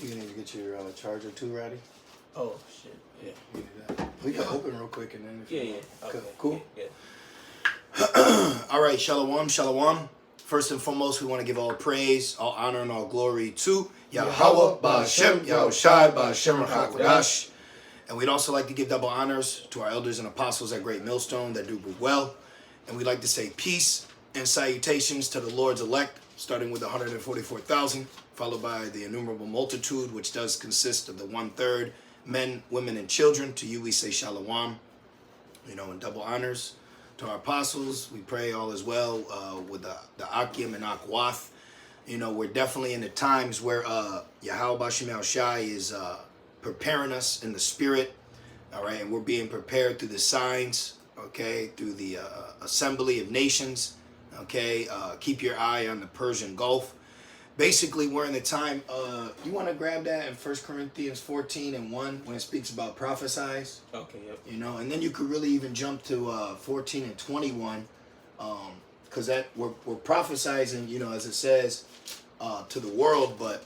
You need to get your charger too ready. Oh shit! Yeah. You do that. We can open real quick and then. If Yeah. Okay. Cool. Yeah. All right, shalom, shalom. First and foremost, we want to give all praise, all honor, and all glory to Yahweh, Ba'Shem, Yahushai, Ba'Shem, HaKodash. And we'd also like to give double honors to our elders and apostles at Great Millstone that do well. And we'd like to say peace and salutations to the Lord's elect, starting with the 144,000, followed by the innumerable multitude, which does consist of the 1/3 men, women, and children. To you we say shalom, and double honors to our apostles. We pray all is well with the Akim and Akwath. We're definitely in the times where Yahweh Ba'Shem Yahushai is preparing us in the spirit, all right, and we're being prepared through the signs, okay, through the assembly of nations, okay. Keep your eye on the Persian Gulf. Basically, we're in the time, you want to grab that in 1 Corinthians 14:1 when it speaks about prophesies? Okay, yep. And then you could really even jump to 14:21, because that we're prophesizing, as it says, to the world, but,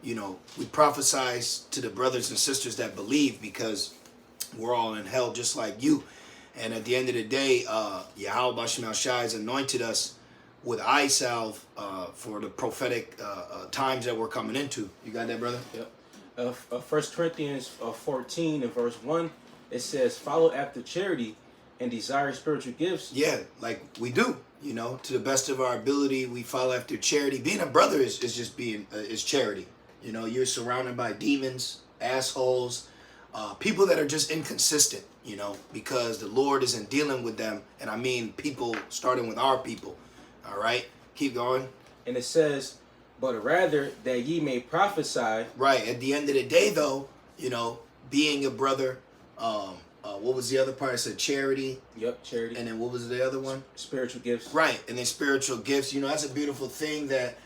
we prophesize to the brothers and sisters that believe, because we're all in hell just like you. And at the end of the day, Yahweh Ba'Shem Yahushai has anointed us with eye salve for the prophetic times that we're coming into. You got that, brother? Yep. 1 Corinthians 14 and verse 1, it says, "Follow after charity and desire spiritual gifts." Yeah, like we do. To the best of our ability, we follow after charity. Being a brother is just being is charity. You're surrounded by demons, assholes, people that are just inconsistent. Because the Lord isn't dealing with them, and I mean people starting with our people. All right, keep going. And it says, "But rather that ye may prophesy." Right. At the end of the day, though, being a brother. What was the other part? It said charity. Yep, charity. And then what was the other one? Spiritual gifts. Right. And then spiritual gifts. That's a beautiful thing that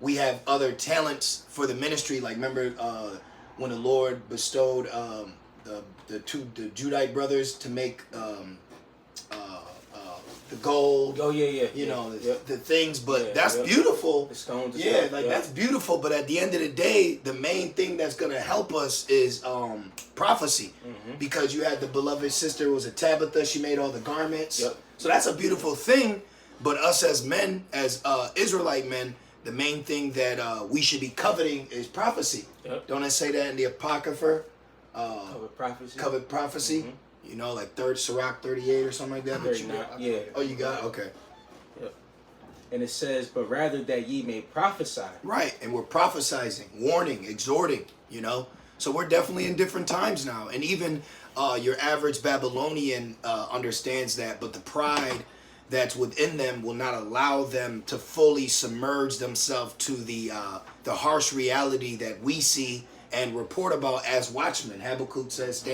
we have other talents for the ministry. Like remember when the Lord bestowed the Judite brothers to make the gold. Oh yeah. The things, but that's beautiful. The stones. That's beautiful. But at the end of the day, the main thing that's gonna help us is prophecy, because you had the beloved sister was a Tabitha. She made all the garments. Yep. So that's a beautiful thing. But us as men, as Israelite men, the main thing that we should be coveting is prophecy. Yep. Don't I say that in the Apocrypha? Covet prophecy. Like 3rd Sirach 38 or something like that. But yeah. Oh, you got it? Okay. Yep. And it says, "But rather that ye may prophesy." Right, and we're prophesizing, warning, exhorting. So we're definitely in different times now, and even your average Babylonian understands that. But the pride that's within them will not allow them to fully submerge themselves to the harsh reality that we see and report about as watchmen. Habakkuk says,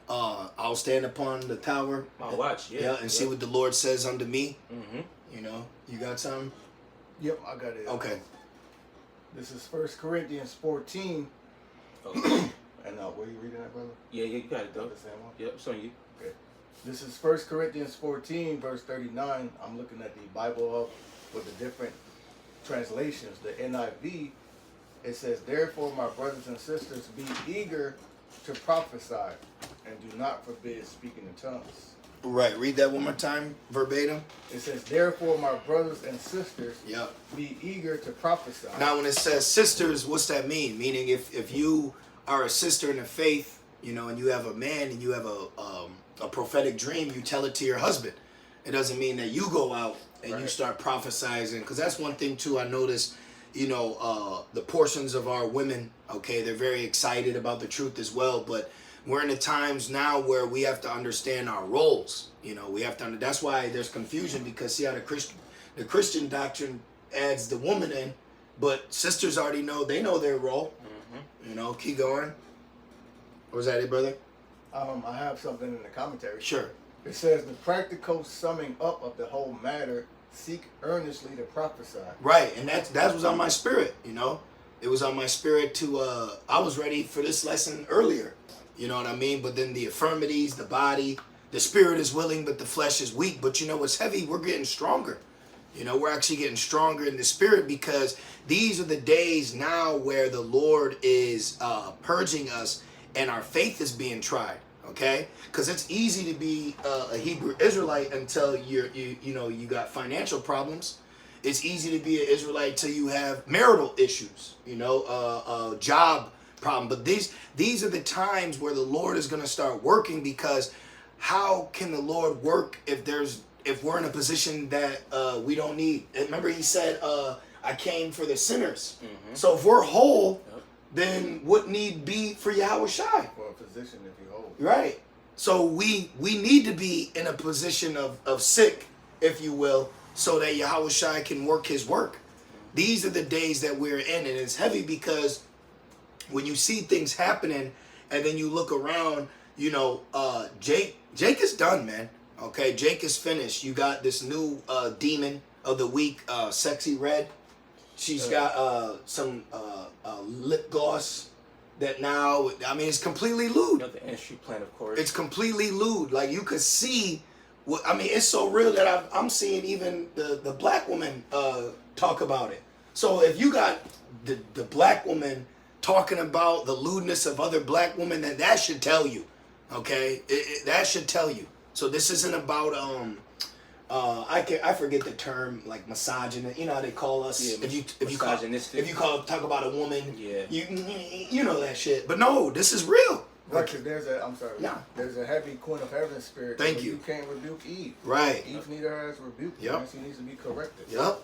I'll stand upon the tower. I'll watch, and see what the Lord says unto me. You got something? Yep, I got it. Okay. This is 1 Corinthians 14. Okay. And were you reading that, brother? Yeah, you got it, though. The same one? Yep, it's on you. Okay. This is 1 Corinthians 14, verse 39. I'm looking at the Bible up with the different translations. The NIV, it says, "Therefore, my brothers and sisters, be eager to prophesy, and do not forbid speaking in tongues." Right, read that one more time, verbatim. It says, "Therefore, my brothers and sisters, Yep. be eager to prophesy." Now, when it says sisters, what's that mean? Meaning, if you are a sister in the faith, and you have a man and you have a prophetic dream, you tell it to your husband. It doesn't mean that you go out and you start prophesizing, because that's one thing too. I notice, the portions of our women, okay, they're very excited about the truth as well, but we're in the times now where we have to understand our roles. We have to. That's why there's confusion, because see how the Christian doctrine adds the woman in, but sisters already know, they know their role. Keep going. Or was that it, brother? I have something in the commentary. Sure. It says, "The practical summing up of the whole matter, seek earnestly to prophesy." Right, and that was on my spirit. It was on my spirit to. I was ready for this lesson earlier. You know what I mean? But then the infirmities, the body, the spirit is willing, but the flesh is weak. But what's heavy? We're getting stronger. You know, we're actually getting stronger in the spirit because these are the days now where the Lord is purging us and our faith is being tried. Okay, because it's easy to be a Hebrew Israelite until you got financial problems. It's easy to be an Israelite till you have marital issues, job problem. But these are the times where the Lord is going to start working, because how can the Lord work if we're in a position that we don't need? And remember, he said, I came for the sinners. Mm-hmm. So if we're whole, then what need be for Yahweh Shai? For a physician, if you hold. Right. So we need to be in a position of sick, if you will, so that Yahweh Shai can work his work. These are the days that we're in, and it's heavy because when you see things happening and then you look around, Jake is done, man. Okay, Jake is finished. You got this new demon of the week, Sexy Red. She's got some lip gloss that now, I mean, it's completely lewd. Another entry plan, of course. It's completely lewd. Like, you could see, it's so real that I'm seeing even the black woman talk about it. So if you got the black woman talking about the lewdness of other black women, then that should tell you, okay? That should tell you. So this isn't about I forget the term, like misogynist. You know how they call us. Yeah, if you talk about a woman, yeah, you know that shit. But no, this is real. Right, because there's a heavy Queen of Heaven spirit. Thank you. You can't rebuke Eve. Right. Eve needed her as rebuked. Yep. She needs to be corrected. Yep.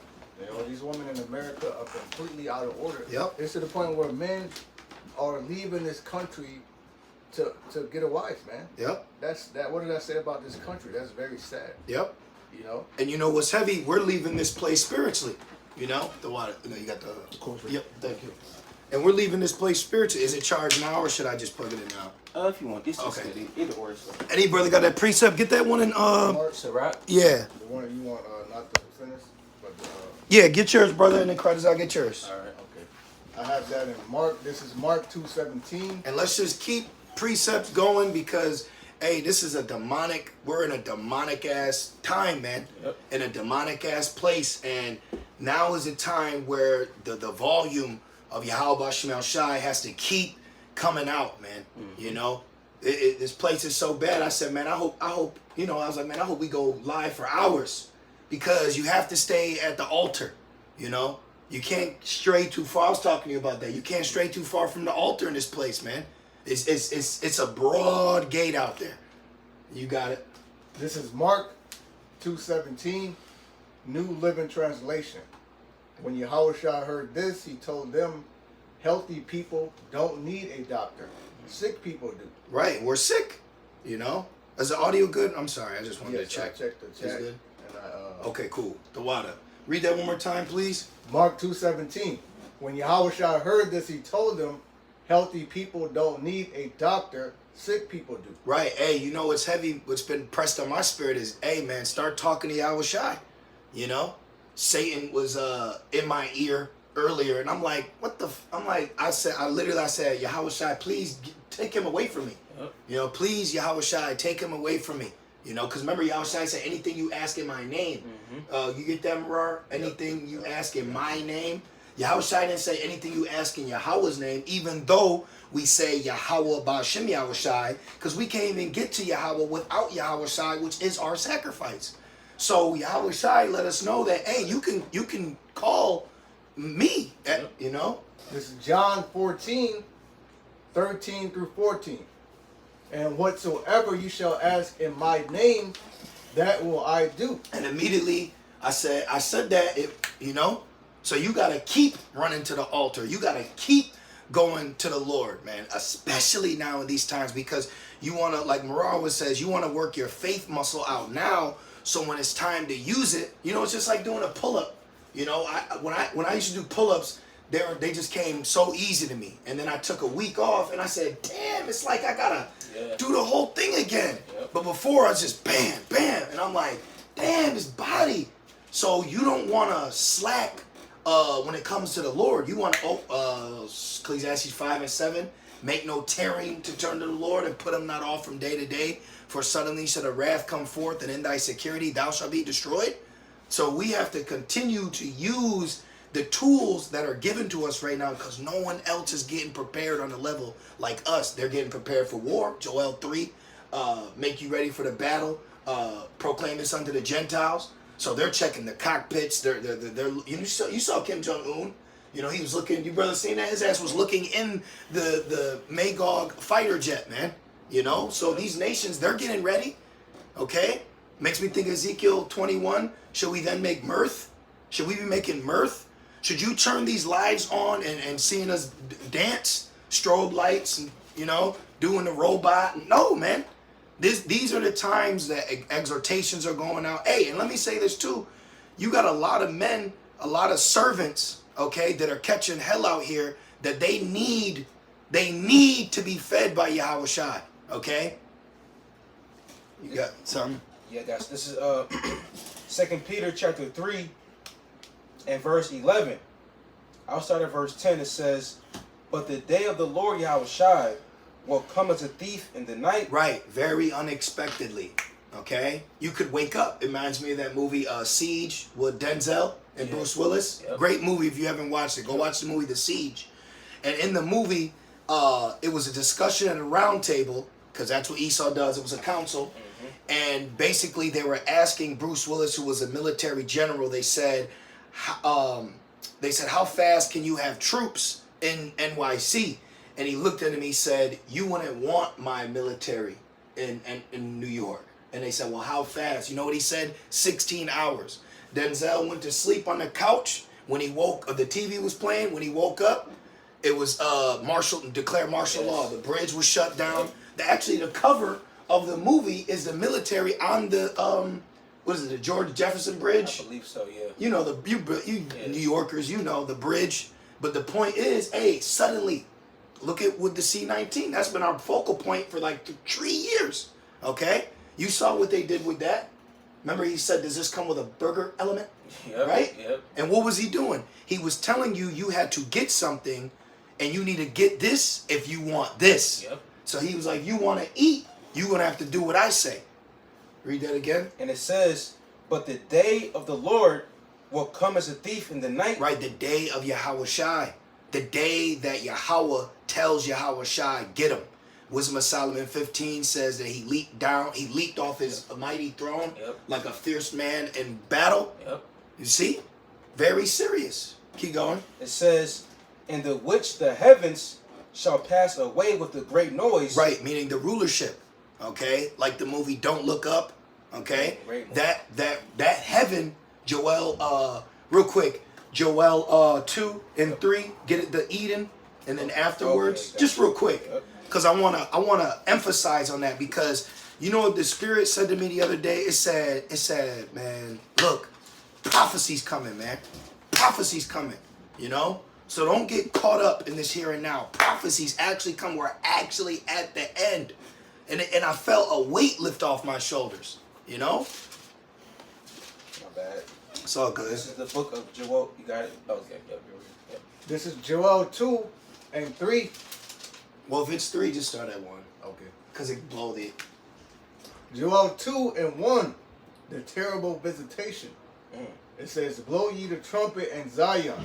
These women in America are completely out of order. Yep. It's to the point where men are leaving this country to get a wife, man. Yep. What did I say about this country? That's very sad. Yep. And you know what's heavy? We're leaving this place spiritually. The water. You got the. Of course. Yep. Thank you. And we're leaving this place spiritually. Is it charged now, or should I just plug it in now? If you want, this is steady. Either or. Any brother got that precept? Get that one in. Sirach? Yeah. The one you want not to finish, but. Yeah, get yours, brother, and then credits. I'll get yours. All right. Okay. I have that in Mark. This is Mark 2:17. And let's just keep precepts going because, hey, we're in a demonic ass time, man. Yep. In a demonic ass place. And now is a time where the volume of Yahweh Shem Shai has to keep coming out, man. Mm-hmm. This place is so bad. I said, man, I hope, I was like, man, I hope we go live for hours, because you have to stay at the altar, You can't stray too far. I was talking to you about that. You can't stray too far from the altar in this place, man. It's a broad gate out there. You got it. This is Mark 2:17, New Living Translation. When Yahushua heard this, he told them, healthy people don't need a doctor. Sick people do. Right, we're sick, Is the audio good? I'm sorry, I just wanted to check. I checked the chat. It's good? And okay, cool. The water. Read that one more time, please. Mark 2:17. When Yahushua heard this, he told them, healthy people don't need a doctor. Sick people do. Right. Hey, what's heavy, what's been pressed on my spirit is, hey, man, start talking to Yahweh Shai. Satan was in my ear earlier, and I'm like, what the? I said, Yahweh Shai, please take him away from me. Yep. Please, Yahweh Shai, take him away from me. Because remember, Yahweh Shai said, anything you ask in my name. Mm-hmm. You get that, Marar? Anything you ask in my name. Yahweh Shai didn't say anything you ask in Yahweh's name, even though we say Yahweh Ba'Shem Yahweh Shai, because we can't even get to Yahweh without Yahweh Shai, which is our sacrifice. So Yahweh Shai let us know that, hey, you can call me, This is John 14:13 through 14. And whatsoever you shall ask in my name, that will I do. And immediately I said that, so you got to keep running to the altar. You got to keep going to the Lord, man, especially now in these times, because you want to, like Marar always says, you want to work your faith muscle out now, so when it's time to use it, it's just like doing a pull-up. When I used to do pull-ups, they just came so easy to me. And then I took a week off, and I said, damn, it's like I got to do the whole thing again. Yep. But before, I was just bam, bam, and I'm like, damn, this body. So you don't want to slack when it comes to the Lord. You want to, Ecclesiastes 5:7, make no tearing to turn to the Lord, and put him not off from day to day, for suddenly shall the wrath come forth, and in thy security thou shalt be destroyed. So we have to continue to use the tools that are given to us right now because no one else is getting prepared on the level like us. They're getting prepared for war. Joel 3, make you ready for the battle. Proclaim this unto the Gentiles. So they're checking the cockpits. They're you saw Kim Jong-un. You know, he was looking, you brother seen that? His ass was looking in the Magog fighter jet, man. You know, so these nations, they're getting ready. Okay? Makes me think of Ezekiel 21. Should we then make mirth? Should we be making mirth? Should you turn these lives on and seeing us dance, strobe lights, and, you know, doing the robot? No, man. These are the times that exhortations are going out. Hey, and let me say this too. You got a lot of men, a lot of servants, okay, that are catching hell out here that they need to be fed by Yahweh Shai, okay? You got something? Yeah, guys. This is 2 Peter chapter 3 and verse 11. I'll start at verse 10. It says, "But the day of the Lord Yahweh Shai will come as a thief in the night." Right, very unexpectedly. Okay, you could wake up. It reminds me of that movie Siege with Denzel and Bruce Willis. Yep. Great movie. If you haven't watched it, go watch the movie The Siege. And in the movie, it was a discussion at a round table because that's what Esau does. It was a council, and basically they were asking Bruce Willis, who was a military general. They said, "How fast can you have troops in NYC?" And he looked at him. He said, "You wouldn't want my military in New York." And they said, "Well, how fast?" You know what he said? 16 hours. Denzel went to sleep on the couch. When he woke, the TV was playing. When he woke up, it was declare martial law. The bridge was shut down. Actually, the cover of the movie is the military on the what is it? The George Jefferson Bridge. I believe so. Yeah. You know you New Yorkers. You know the bridge. But the point is, hey, suddenly. Look at with the C-19. That's been our focal point for like 3 years. Okay? You saw what they did with that. Remember he said, does this come with a burger element? Yep, right? Yep. And what was he doing? He was telling you had to get something and you need to get this if you want this. Yep. So he was like, you want to eat, you're going to have to do what I say. Read that again. And it says, "But the day of the Lord will come as a thief in the night." Right, the day of Yahweh Shai. The day that Yahweh tells Yahweh Shai, get him. Wisdom of Solomon 15 says that he leaped off his mighty throne like a fierce man in battle. Yep. You see? Very serious. Keep going. It says, "In the which the heavens shall pass away with a great noise." Right, meaning the rulership. Okay? Like the movie Don't Look Up. Okay? That heaven, Joel, real quick, Joel 2 and 3, get it, the Eden, and then afterwards, okay, just real quick, because I wanna emphasize on that, because you know what the Spirit said to me the other day? It said, man, look, prophecy's coming, man. Prophecy's coming, you know? So don't get caught up in this here and now. Prophecies actually come. We're actually at the end. And I felt a weight lift off my shoulders, you know? My bad. It's all good. This is the book of Joel. You got it? Oh, okay. Yep. This is Joel 2 and 3. Well, if it's 3, just start at 1. Okay. Because it blow the... Joel 2 and 1. The terrible visitation. It says, "Blow ye the trumpet in Zion,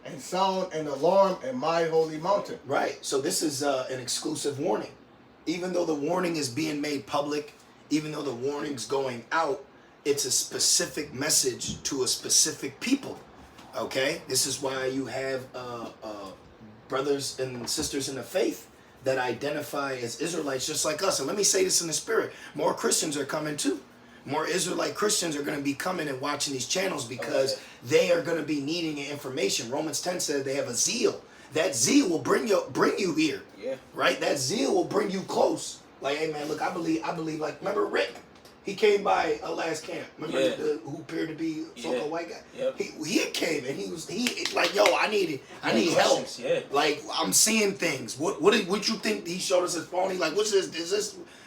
and sound an alarm in my holy mountain." Right. So this is an exclusive warning. Even though the warning is being made public, even though the warning's going out, it's a specific message to a specific people. Okay? This is why you have brothers and sisters in the faith that identify as Israelites just like us. And let me say this in the spirit. More Christians are coming too. More Israelite Christians are going to be coming and watching these channels because they are going to be needing information. Romans 10 says they have a zeal. That zeal will bring you here. Yeah. Right? That zeal will bring you close. Like, hey man, look, I believe like, remember Rick? He came by last camp. Remember who appeared to be so-called white guy? Yep. He came and he like, yo, I need help. Yeah. Like, I'm seeing things. What you think he showed us his phone? He like, what's this?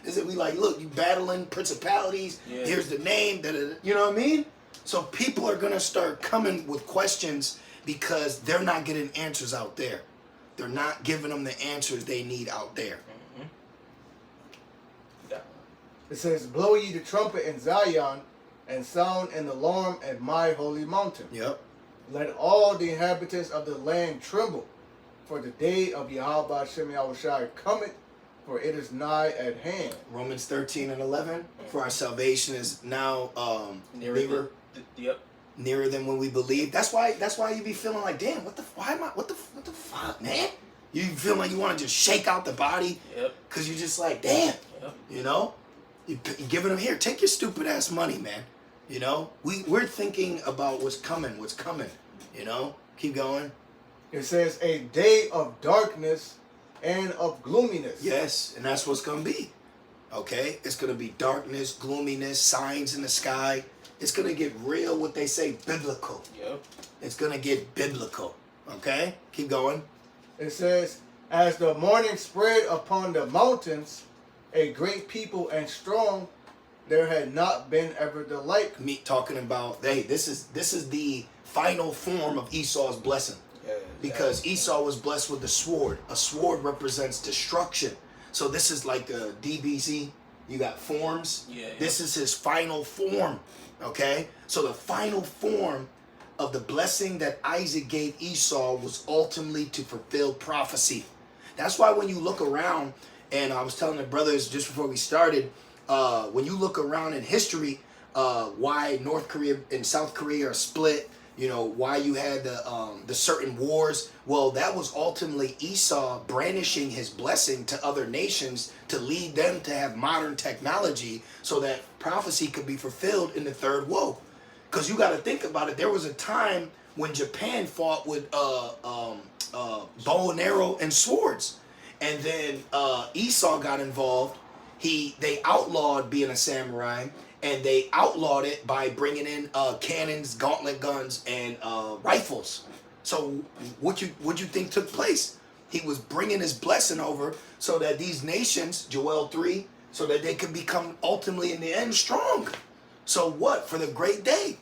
Is it we like, look, you battling principalities. Yeah. Here's the name. You know what I mean? So people are gonna start coming with questions because they're not getting answers out there. They're not giving them the answers they need out there. It says, "Blow ye the trumpet in Zion, and sound an alarm at my holy mountain. Yep. Let all the inhabitants of the land tremble, for the day of Yahweh Hashem Yahushai cometh, for it is nigh at hand. Romans 13 and 11. For our salvation is now nearer than when we believe. That's why you be feeling like, damn, what the fuck, man? You feel like you want to just shake out the body. Yep. Cause you're just like, damn. Yep. You know, you giving them here. Take your stupid ass money, man. You know, we're thinking about what's coming. You know, keep going. It says a day of darkness and of gloominess. Yes, and that's what's gonna be. Okay, it's gonna be darkness, gloominess, signs in the sky. It's gonna get real. What they say, biblical. Yep. It's gonna get biblical. Okay, keep going. It says, as the morning spread upon the mountains, a great people and strong, there had not been ever the like. Me talking about, hey, this is the final form of Esau's blessing. Yeah, Because Esau was blessed with a sword. A sword represents destruction. So this is like a DBZ. You got forms. Yeah. This is his final form. Okay? So the final form of the blessing that Isaac gave Esau was ultimately to fulfill prophecy. That's why when you look around, and I was telling the brothers just before we started, when you look around in history, why North Korea and South Korea are split, you know, why you had the certain wars. Well, that was ultimately Esau brandishing his blessing to other nations to lead them to have modern technology so that prophecy could be fulfilled in the third woe. Because you got to think about it. There was a time when Japan fought with bow and arrow and swords. And then Esau got involved. They outlawed being a samurai. And they outlawed it by bringing in cannons, gauntlet guns, and rifles. So what you think took place? He was bringing his blessing over so that these nations, Joel 3, so that they could become ultimately in the end strong. So what? For the great day.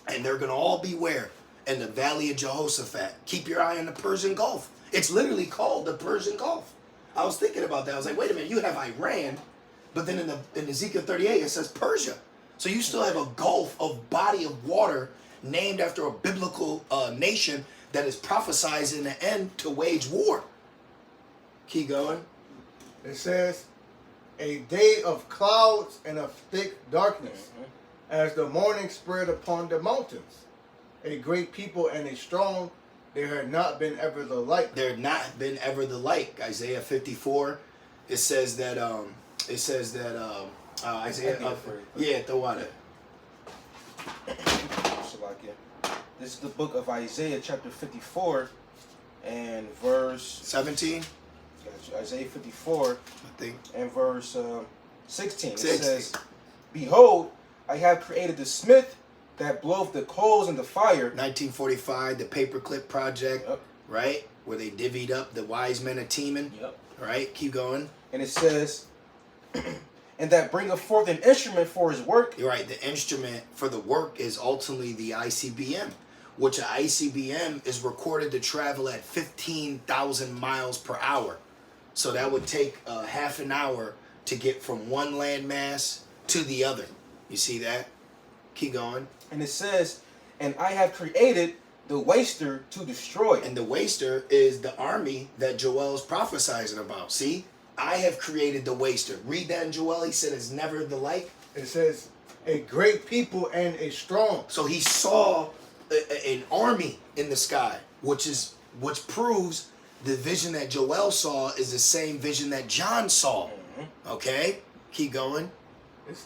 And they're going to all be where? In the valley of Jehoshaphat. Keep your eye on the Persian Gulf. It's literally called the Persian Gulf. I was thinking about that. I was like, wait a minute, you have Iran. But then in Ezekiel 38, it says Persia. So you still have a gulf of body of water named after a biblical nation that is prophesied in the end to wage war. Keep going. It says, a day of clouds and of thick darkness, as the morning spread upon the mountains. A great people and a strong, there had not been ever the like. There had not been ever the like. Isaiah 54, it says that Isaiah, the water. This is the book of Isaiah, chapter 54, and verse 17. Isaiah 54, I think, and verse 16. It says, "Behold, I have created the smith that bloweth the coals in the fire." 1945, the Paperclip Project, Yep. right, where they divvied up the wise men of Teman. Yep. Right, keep going. And it says, "And that bringeth forth an instrument for his work." You're right. The instrument for the work is ultimately the ICBM, which an ICBM is recorded to travel at 15,000 miles per hour. So that would take half an hour to get from one landmass to the other. You see that? Keep going. And it says, "And I have created the waster to destroy." And the waster is the army that Joel is prophesying about. See? I have created the waster. Read that in Joel. He said it's never the like. It says, a great people and a strong. So he saw an army in the sky, which proves the vision that Joel saw is the same vision that John saw. Okay? Keep going. It's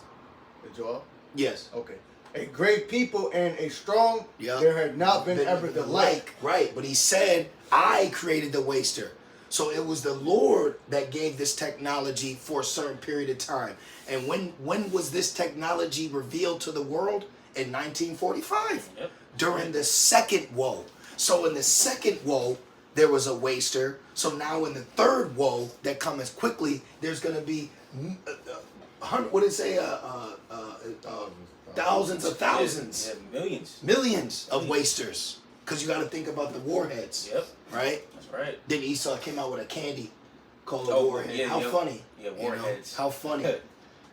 the Joel? Yes. Okay. A great people and a strong, there had not been ever the like. Right, but he said, I created the waster. So it was the Lord that gave this technology for a certain period of time. And when was this technology revealed to the world? In 1945. Yep. During the second woe. So in the second woe, there was a waster. So now in the third woe that comes quickly, there's going to be, what did it say? Thousands of thousands. Yeah, millions. Millions of wasters. Because you got to think about the warheads. Yep. Right? That's right. Then Esau came out with a candy called a warhead. Yeah, How yeah. funny. Yeah, warheads. How funny.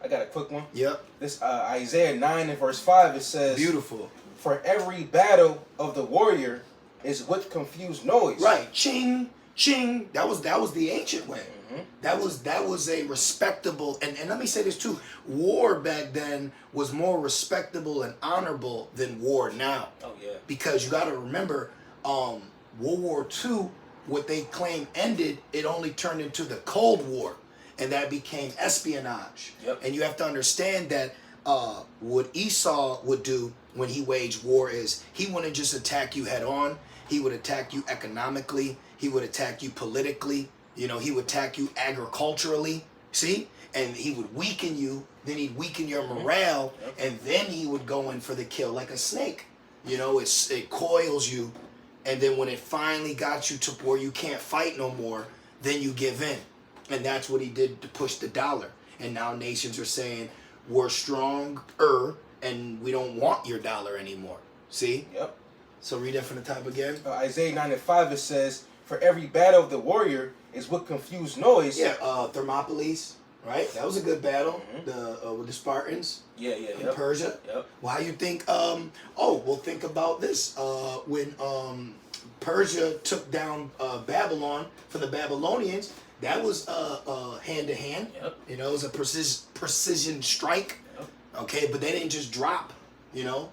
I got a quick one. Yep. This Isaiah 9 and verse 5, it says, Beautiful. "For every battle of the warrior is with confused noise." Right. Ching, ching. That was the ancient way. Mhm. That was a respectable, and let me say this too. War back then was more respectable and honorable than war now. Oh yeah. Because you got to remember, World War II, what they claim ended, it only turned into the Cold War, and that became espionage. Yep. And you have to understand that what Esau would do when he waged war is he wouldn't just attack you head on. He would attack you economically. He would attack you politically. You know, he would attack you agriculturally. See? And he would weaken you. Then he'd weaken your morale. Yep. And then he would go in for the kill like a snake. You know, it coils you. And then when it finally got you to where you can't fight no more, then you give in. And that's what he did to push the dollar. And now nations are saying, we're stronger and we don't want your dollar anymore. See? Yep. So read that from the top again. Isaiah 9 and 5, it says, "For every battle of the warrior is with confused noise." Yeah, Thermopylae, right? That was a good battle. Mhm. With the Spartans Yeah. in Yep. Persia. Yep. Well, how you think? Think about this. When Persia took down Babylon for the Babylonians, that was hand to hand. Yep. You know, it was a precision strike. Yep. Okay, but they didn't just drop. You know,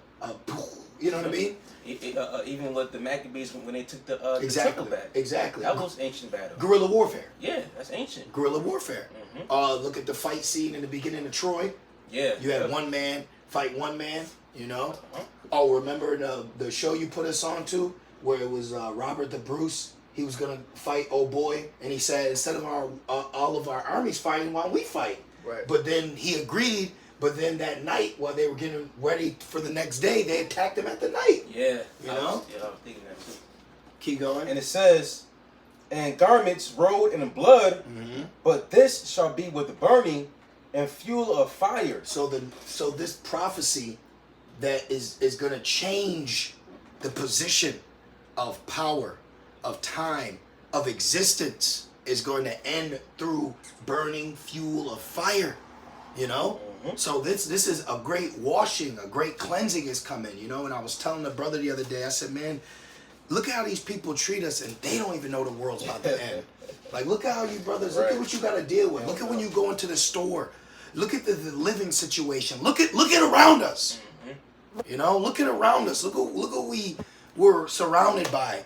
you know what I mean? Even with the Maccabees when they took the Exactly. temple back. Exactly. That was ancient battle. Guerrilla warfare. Yeah, that's ancient. Guerrilla warfare. Mhm. Look at the fight scene in the beginning of Troy. Yeah. You had Yep. one man fight one man, you know. Uh-huh. Oh, remember the show you put us on to where it was Robert the Bruce? He was gonna fight old boy, and he said instead of all of our armies fighting, why don't we fight? Right. But then he agreed. But then that night, while they were getting ready for the next day, they attacked him at the night. Yeah. You I know? was thinking that too. Keep going. And it says, "And garments rolled in blood, Mhm. but this shall be with burning and fuel of fire." So this prophecy that is going to change the position of power, of time, of existence is going to end through burning fuel of fire. You know? Mhm. So this is a great washing, a great cleansing is coming, you know? And I was telling the brother the other day, I said, man, look at how these people treat us and they don't even know the world's about to end. Like, look at how you brothers, look at Right. what you got to deal with. Look at when you go into the store. Look at the living situation. Look at around us. You know, look at around us. Look what we're surrounded by,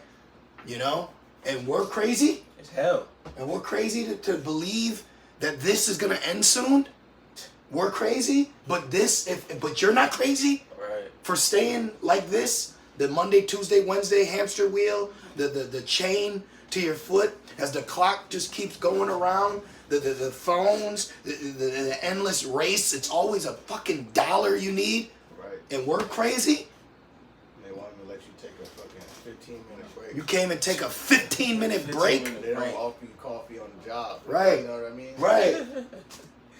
you know? And we're crazy. It's hell. And we're crazy to believe that this is going to end soon. We're crazy, but but you're not crazy Right. for staying like this. The Monday, Tuesday, Wednesday hamster wheel, the chain to your foot as the clock just keeps going around. The phones, the endless race. It's always a fucking dollar you need, Right. and we're crazy. They want to let you take a fucking 15-minute break. You came and take a 15-minute break. 15-minute They don't Right. offer you coffee on the job. Right. You know what I mean? Right.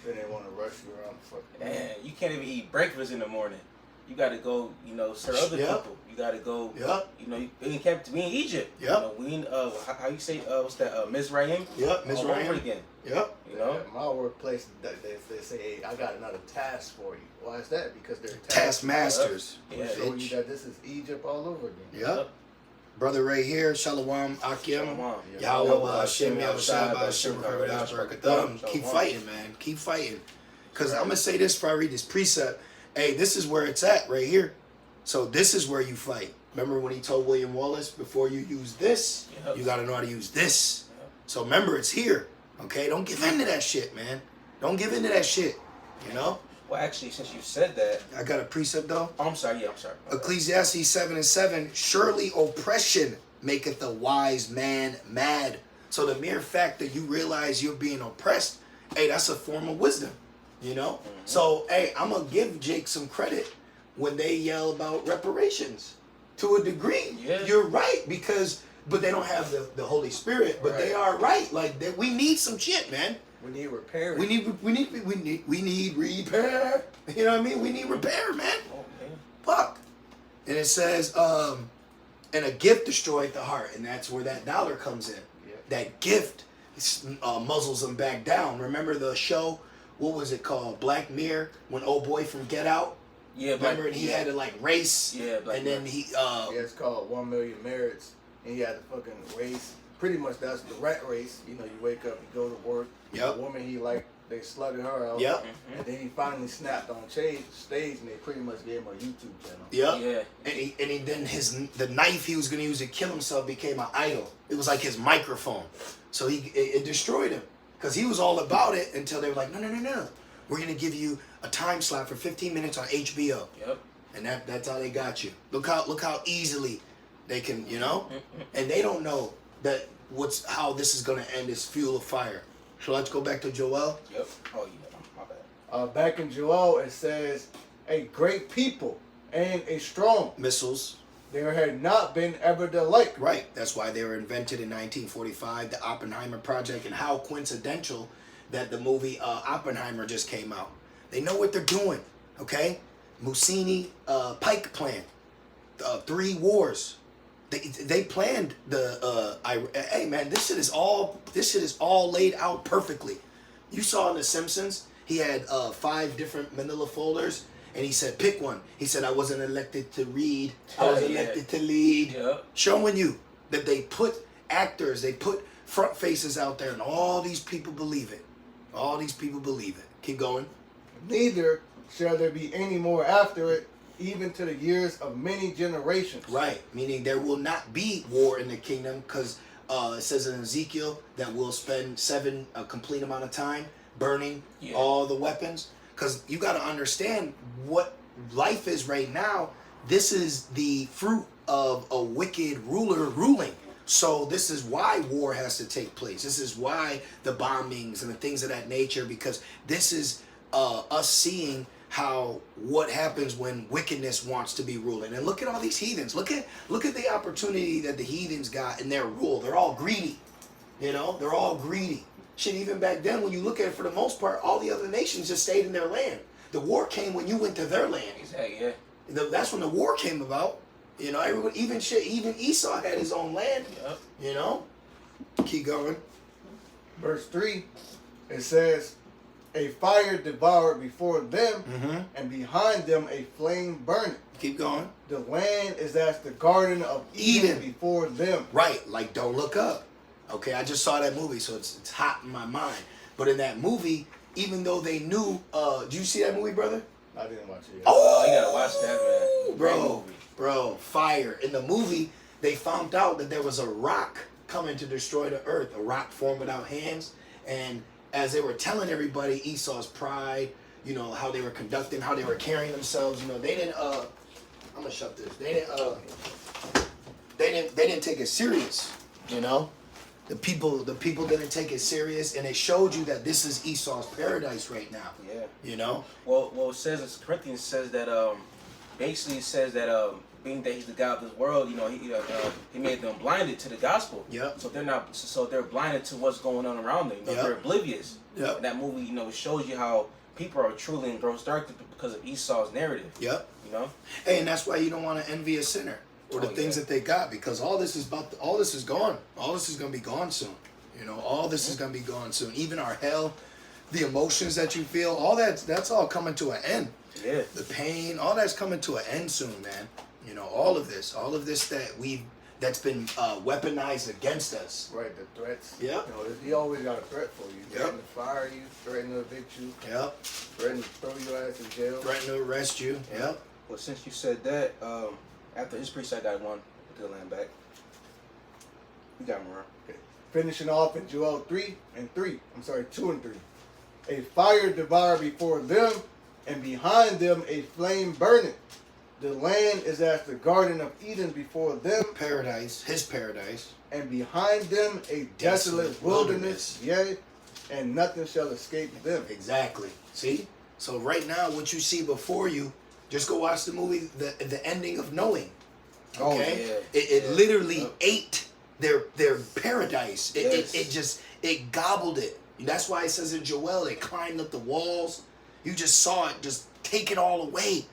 Then they want to rush you around the fucking. Man, you can't even eat breakfast in the morning. You got to go, serve other Yep. people. You got to go, Yep. we in Egypt. Yep. You know, we in, how you say, what's that, Mizraim? Yep, All over Mizraim. again. Yep. You know? At my workplace, they say, hey, I got another task for you. Why is that? Because they're Taskmasters. Yeah. Show you that this is Egypt all over again. Yep. Brother right here, Shalom Akim. Shalom. Yahweh Yahweh Hashem, Yahweh Shai, Hashem, Shalom. Barakatam. Keep fighting, man. Keep fighting. Because I'm going to say this before I read this precept. Hey, this is where it's at right here. So this is where you fight. Remember when he told William Wallace, before you use this, Yep. you got to know how to use this. Yep. So remember, it's here. Okay? Don't give in to that shit, man. Don't give in to that shit. You know? Well, actually, since you said that, I got a precept, though. oh, I'm sorry. Ecclesiastes 7:7, surely oppression maketh the wise man mad. So the mere fact that you realize you're being oppressed, hey, that's a form of wisdom, you know? Mm-hmm. So, hey, I'm going to give Jake some credit when they yell about reparations. To a degree, Yeah. you're right, but they don't have the Holy Spirit, but they are right. Like, we need some shit, man. We need repairing. We need repair. You know what I mean? We need repair, man. Oh, man. Fuck. And it says, and a gift destroyed the heart, and that's where that dollar comes in. Yep. That gift muzzles them back down. Remember the show what was it called? Black Mirror, when old boy from Get Out. Yeah, Remember, and he had to like race. Yeah, Black and then Mirror. he Yeah, it's called 1 Million Merits, and he had to fucking race. Pretty much that's the rat race. You know, you wake up, you go to work. Yep. The woman he liked, they slutted her out. Yep. And then he finally snapped on stage, and they pretty much gave him a YouTube channel. Yep. Yeah. And he then the knife he was gonna use to kill himself became an idol. It was like his microphone. So it destroyed him. Because he was all about it until they were like, no. We're gonna give you a time slot for 15 minutes on HBO. Yep. And that's how they got you. Look how easily they can, and they don't know that how this is gonna end is fuel of fire. So let's go back to Joel. Yep. Oh yeah, my bad. Back in Joel, it says, a great people and a strong. Missiles. There had not been ever the like. Right. That's why they were invented in 1945, the Oppenheimer Project, and how coincidental that the movie Oppenheimer just came out. They know what they're doing, okay? Mussolini Pike plan, 3 wars. They planned the. Hey man, this shit is all laid out perfectly. You saw in The Simpsons, he had 5 different manila folders. And he said, pick one. He said, I wasn't elected to read. I was elected to lead. Yep. Showing you that they put actors, they put front faces out there, and all these people believe it. All these people believe it. Keep going. Neither shall there be any more after it, even to the years of many generations. Right. Meaning there will not be war in the kingdom, because it says in Ezekiel that we'll spend a complete amount of time burning all the weapons. Because you got to understand what life is right now. This is the fruit of a wicked ruler ruling. So this is why war has to take place. This is why the bombings and the things of that nature, because this is us seeing what happens when wickedness wants to be ruling. And look at all these heathens. Look at the opportunity that the heathens got in their rule. They're all greedy. They're all greedy. Shit, even back then, when you look at it, for the most part, all the other nations just stayed in their land. The war came when you went to their land. Exactly, yeah. That's when the war came about. Everyone, even Esau had his own land. Yep. Keep going. Verse 3, it says, a fire devoured before them, and behind them a flame burning. Keep going. The land is as the garden of Eden before them. Right, like Don't Look Up. Okay, I just saw that movie, so it's hot in my mind. But in that movie, even though they knew, did you see that movie, brother? I didn't watch it yet. Oh, you gotta watch that, man. Bro, fire. In the movie, they found out that there was a rock coming to destroy the earth, a rock formed without hands. And as they were telling everybody Esau's pride, how they were conducting, how they were carrying themselves, they didn't, I'm gonna shut this. They didn't take it serious, The people didn't take it serious, and it showed you that this is Esau's paradise right now. Yeah. Well, it says in Corinthians says that basically it says that being that he's the God of this world, he made them blinded to the gospel. Yep. So they're blinded to what's going on around them. They're oblivious. Yep. And that movie, shows you how people are truly in gross darkness because of Esau's narrative. Yep. Hey, and that's why you don't want to envy a sinner or the things that they got, because all this is gone. All this is gonna be gone soon. All this is gonna be gone soon. Even our hell, the emotions that you feel, all that's all coming to an end. Yeah. The pain, all that's coming to an end soon, man. All of this that's been weaponized against us. Right, the threats. Yeah. He always got a threat for you. Threaten to fire you, threaten to evict you. Yep. Threaten to throw your ass in jail. Threaten to arrest you. Yep. Well, since you said that, after his priest, I got one with the land back. You got more. Okay. Finishing off in Joel 2 and 3. A fire devoured before them, and behind them a flame burning. The land is as the garden of Eden before them. Paradise, his paradise. And behind them a desolate wilderness. Yea, and nothing shall escape them. Exactly. See? So right now, what you see before you, just go watch the movie, the ending of Knowing. Okay? Oh, yeah. It literally ate their paradise. It gobbled it. That's why it says in Joel, it climbed up the walls. You just saw it just take it all away.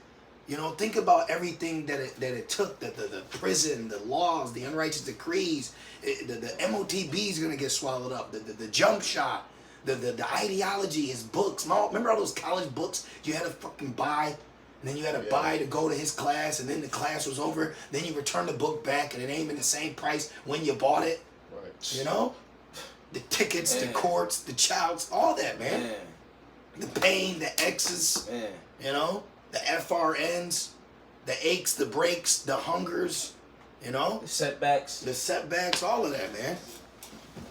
Think about everything that it took, the prison, the laws, the unrighteous decrees, the MOTB is going to get swallowed up, the jump shot, The ideology is books. Remember all those college books you had to fucking buy? And then you had to buy to go to his class, and then the class was over. Then you return the book back, and it ain't even the same price when you bought it. Right. You know? The tickets, the courts, the childs, all that, man. The pain, the X's, you know? The FRNs, the aches, the breaks, the hungers, you know? The setbacks. The setbacks, all of that, man.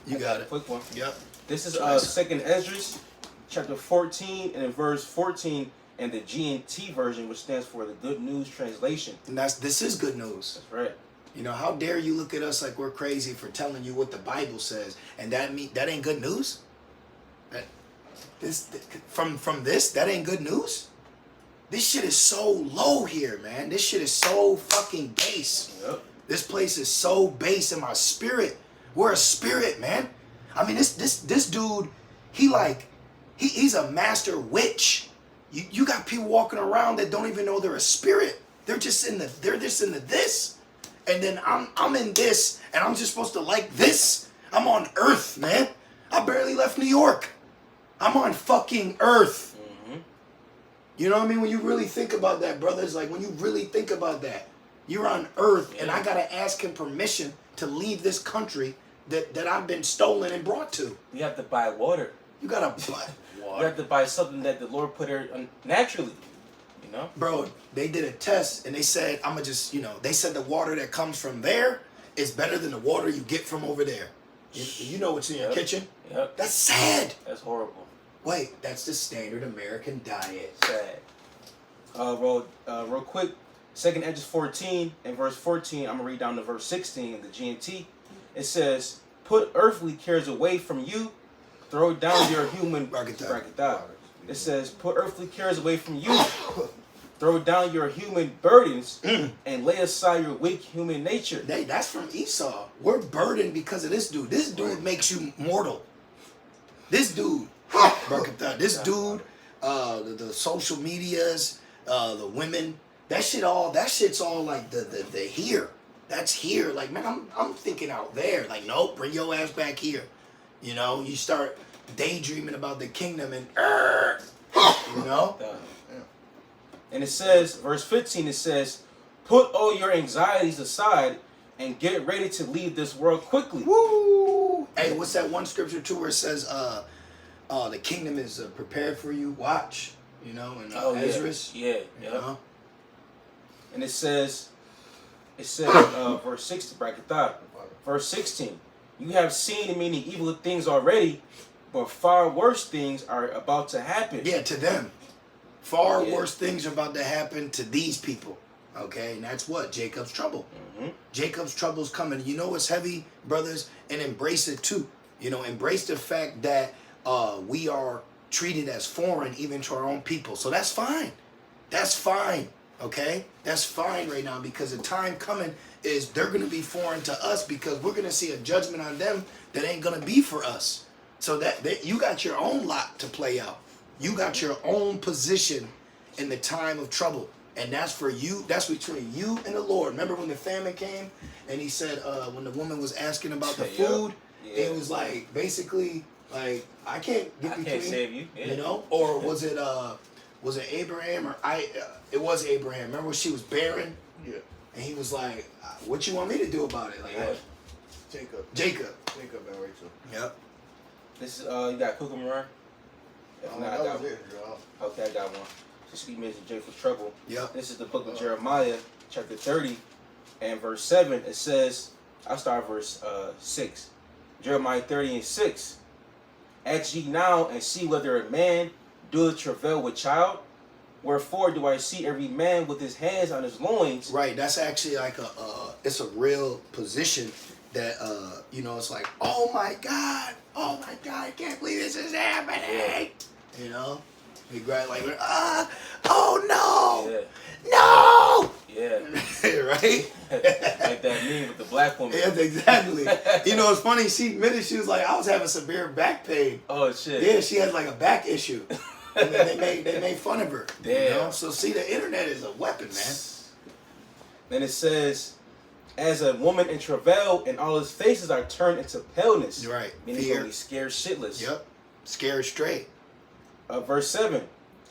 You got it. Quick one. Yep. This is Second Esdras, chapter 14, and in verse 14, and the GNT version, which stands for the Good News Translation. And this is good news. That's right. You know, how dare you look at us like we're crazy for telling you what the Bible says, and that ain't good news? From this, that ain't good news? This shit is so low here, man. This shit is so fucking base. Yep. This place is so base in my spirit. We're a spirit, man. I mean, this dude, he's a master witch. You got people walking around that don't even know they're a spirit. They're just in this. And then I'm in this, and I'm just supposed to like this. I'm on Earth, man. I barely left New York. I'm on fucking Earth. Mm-hmm. You know what I mean? When you really think about that, brothers, like when you really think about that, you're on Earth, and I gotta ask him permission to leave this country that I've been stolen and brought to. You have to buy water. You gotta buy You have to buy something that the Lord put here naturally. You know? Bro, they did a test and they said, they said the water that comes from there is better than the water you get from over there. You know what's in your kitchen? Yep. That's sad. That's horrible. Wait, that's the standard American diet. Sad. Real quick, 2nd Esdras 14 and verse 14, I'm going to read down to verse 16 in the GNT. It says, put earthly cares away from you, throw down your human... It says, put earthly cares away from you, throw down your human burdens, and lay aside your weak human nature. That's from Esau. We're burdened because of this dude. This dude makes you mortal. This dude, the social medias, the women, that shit's all like the here. That's here. Like, man, I'm thinking out there. Like, nope, bring your ass back here. You know, you start daydreaming about the kingdom and you know? And it says, verse 15, it says, put all your anxieties aside and get ready to leave this world quickly. Woo! Hey, what's that one scripture too where it says, the kingdom is prepared for you? Watch, you know, in Esdras. Yeah. You know? And it says, verse 16, verse 16, you have seen many evil things already, but far worse things are about to happen. Yeah, to them. Far worse things are about to happen to these people. Okay, and that's what? Jacob's trouble. Mm-hmm. Jacob's trouble's coming. You know what's heavy, brothers? And embrace it too. You know, embrace the fact that we are treated as foreign even to our own people. So that's fine. That's fine. Okay? That's fine right now, because the time coming is they're going to be foreign to us, because we're going to see a judgment on them that ain't going to be for us. So that you got your own lot to play out. You got your own position in the time of trouble. And that's for you. That's between you and the Lord. Remember when the famine came and he said, when the woman was asking about the food, it was like, basically, like, I can't get between. I can't save you. Yeah. You know? Or was it Abraham or it was Abraham. Remember when she was barren? Yeah. And he was like, what you want me to do about it? Like, Jacob and Rachel. Yep. This is, you got Cooker Moran? If not, I got one. Okay, I got one. Just keep mentioning J for trouble. Yep. This is the book of Jeremiah, chapter 30, and verse 7. It says, I'll start verse 6. Jeremiah 30 and 6. Ask ye now and see whether a man doeth travail with child. Wherefore do I see every man with his hands on his loins? Right. That's actually like it's a real position that it's like, oh my God, I can't believe this is happening. You know, we grab like, oh no, no. Yeah. Right. Like that meme with the black woman. Yes, exactly. You know, it's funny. She admitted she was like, I was having severe back pain. Oh shit. Yeah, she had like a back issue. And then they made fun of her. Damn. You know? So see, the internet is a weapon, man. Then it says, as a woman in travail, and all his faces are turned into paleness. Right. Meaning he's gonna be scared shitless. Yep. Scared straight. Verse 7.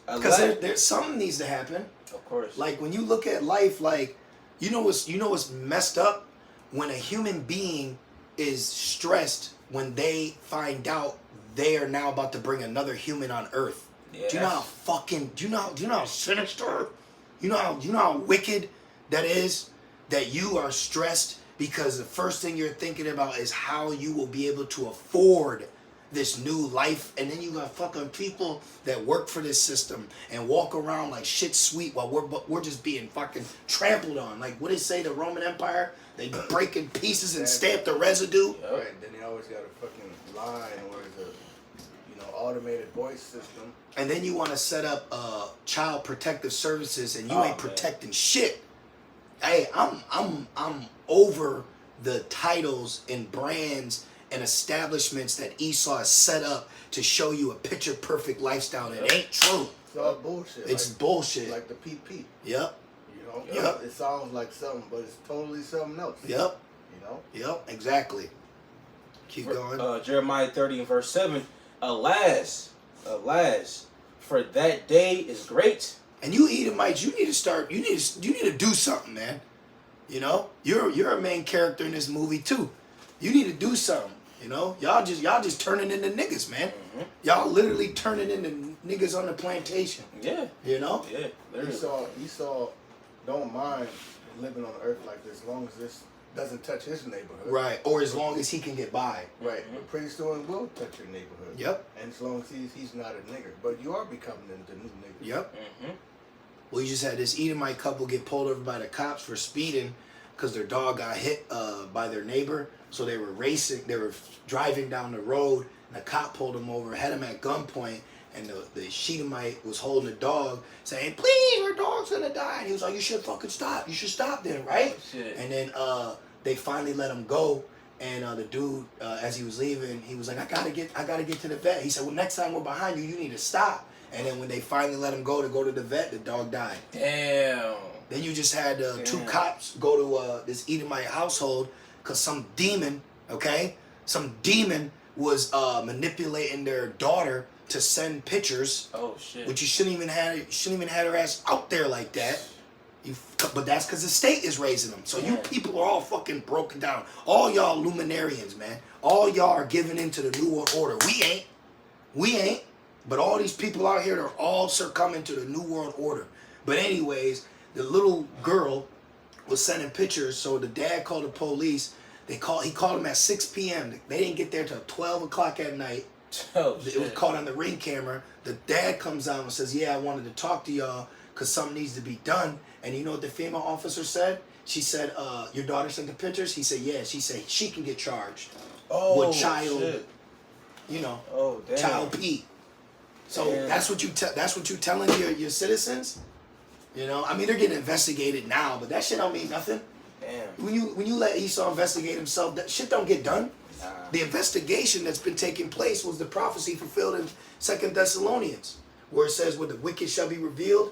Because there's something needs to happen. Of course. Like when you look at life, like you know what's messed up when a human being is stressed when they find out they are now about to bring another human on Earth. Yeah, Do you know how fucking? Do you know how sinister? You know how wicked that is. That you are stressed because the first thing you're thinking about is how you will be able to afford this new life, and then you got fucking people that work for this system and walk around like shit sweet while we're just being fucking trampled on. Like what did it say, the Roman Empire? They break in pieces and stamp the residue. Right. Then they always got a fucking line or the automated voice system. And then you want to set up child protective services, and you ain't protecting shit. Hey, I'm over the titles and brands and establishments that Esau has set up to show you a picture perfect lifestyle that ain't true. It's all bullshit. It's like, bullshit. Like the PP. Yep. Yep. It sounds like something, but it's totally something else. Yep. Yep. Exactly. Keep going. Jeremiah 30 and verse 7. Alas, for that day is great. And you Edomites, you need to start. You need to do something, man. You know, you're a main character in this movie too. You need to do something. You know, y'all just turning into niggas, man. Mm-hmm. Y'all literally turning into niggas on the plantation. Yeah. You know. Yeah. Esau don't mind living on earth like this, as long as this doesn't touch his neighborhood. Right. Or as long as he can get by. Right. But pretty soon will touch your neighborhood. Yep. And as long as he's not a nigger, but you are becoming the new nigger. Yep. Mm-hmm. Well, you just had this Edomite couple get pulled over by the cops for speeding because their dog got hit by their neighbor. So they were racing. They were driving down the road, and the cop pulled them over, had him at gunpoint, and the Sheetamite was holding the dog, saying, "Please, our dog's gonna die." And he was like, "You should fucking stop. You should stop then, right?" Oh, shit. And then they finally let him go. And the dude, as he was leaving, he was like, I gotta get to the vet. He said, well, next time we're behind you, you need to stop. And then when they finally let him go to the vet, the dog died. Damn. Then you just had two cops go to this Edomite household because some demon was manipulating their daughter to send pictures. Oh shit. Which you shouldn't even had her ass out there like that. But that's because the state is raising them. So you people are all fucking broken down. All y'all luminarians, man. All y'all are giving into the New World Order. We ain't. But all these people out here are all succumbing to the New World Order. But anyways, the little girl was sending pictures. So the dad called the police. He called them at 6 p.m. They didn't get there till 12 o'clock at night. Oh, shit. It was caught on the Ring camera. The dad comes out and says, yeah, I wanted to talk to y'all because something needs to be done. And you know what the female officer said? She said, your daughter sent the pictures? He said, yeah. She said she can get charged with child, shit. Child P. So that's what you telling your citizens? You know, I mean, they're getting investigated now, but that shit don't mean nothing. Damn. When you let Esau investigate himself, that shit don't get done. Nah. The investigation that's been taking place was the prophecy fulfilled in 2 Thessalonians, where it says, "When the wicked shall be revealed,"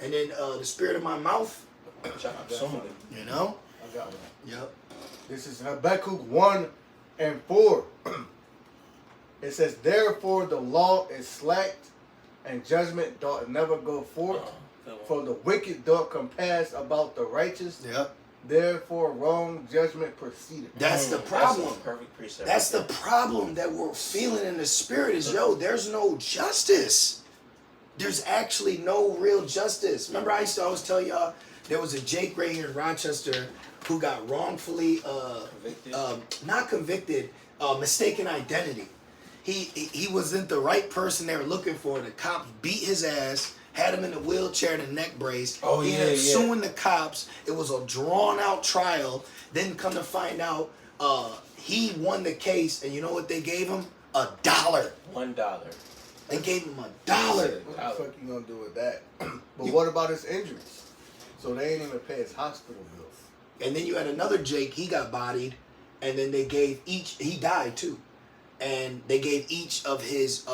and then the spirit of my mouth. You know. I got one. Yep. This is Habakkuk 1 and 4. It says, therefore the law is slacked, and judgment doth never go forth. For the wicked doth compass about the righteous. Yep. Therefore wrong judgment proceeded. That's the problem. That's a perfect precept. That's the problem that we're feeling in the spirit is, there's no justice. There's actually no real justice. Remember, I used to always tell y'all, there was a Jake right here in Rochester who got wrongfully, not convicted, mistaken identity. He wasn't the right person they were looking for. The cops beat his ass, had him in a wheelchair and a neck brace. Oh, he ended up suing the cops. It was a drawn out trial. Then come to find out, he won the case, and you know what they gave him? $1. $1. They gave him $1. What the fuck you gonna do with that? But what about his injuries? So they ain't even pay his hospital bills. And then you had another Jake, he got bodied, and then they gave he died too. And they gave each of his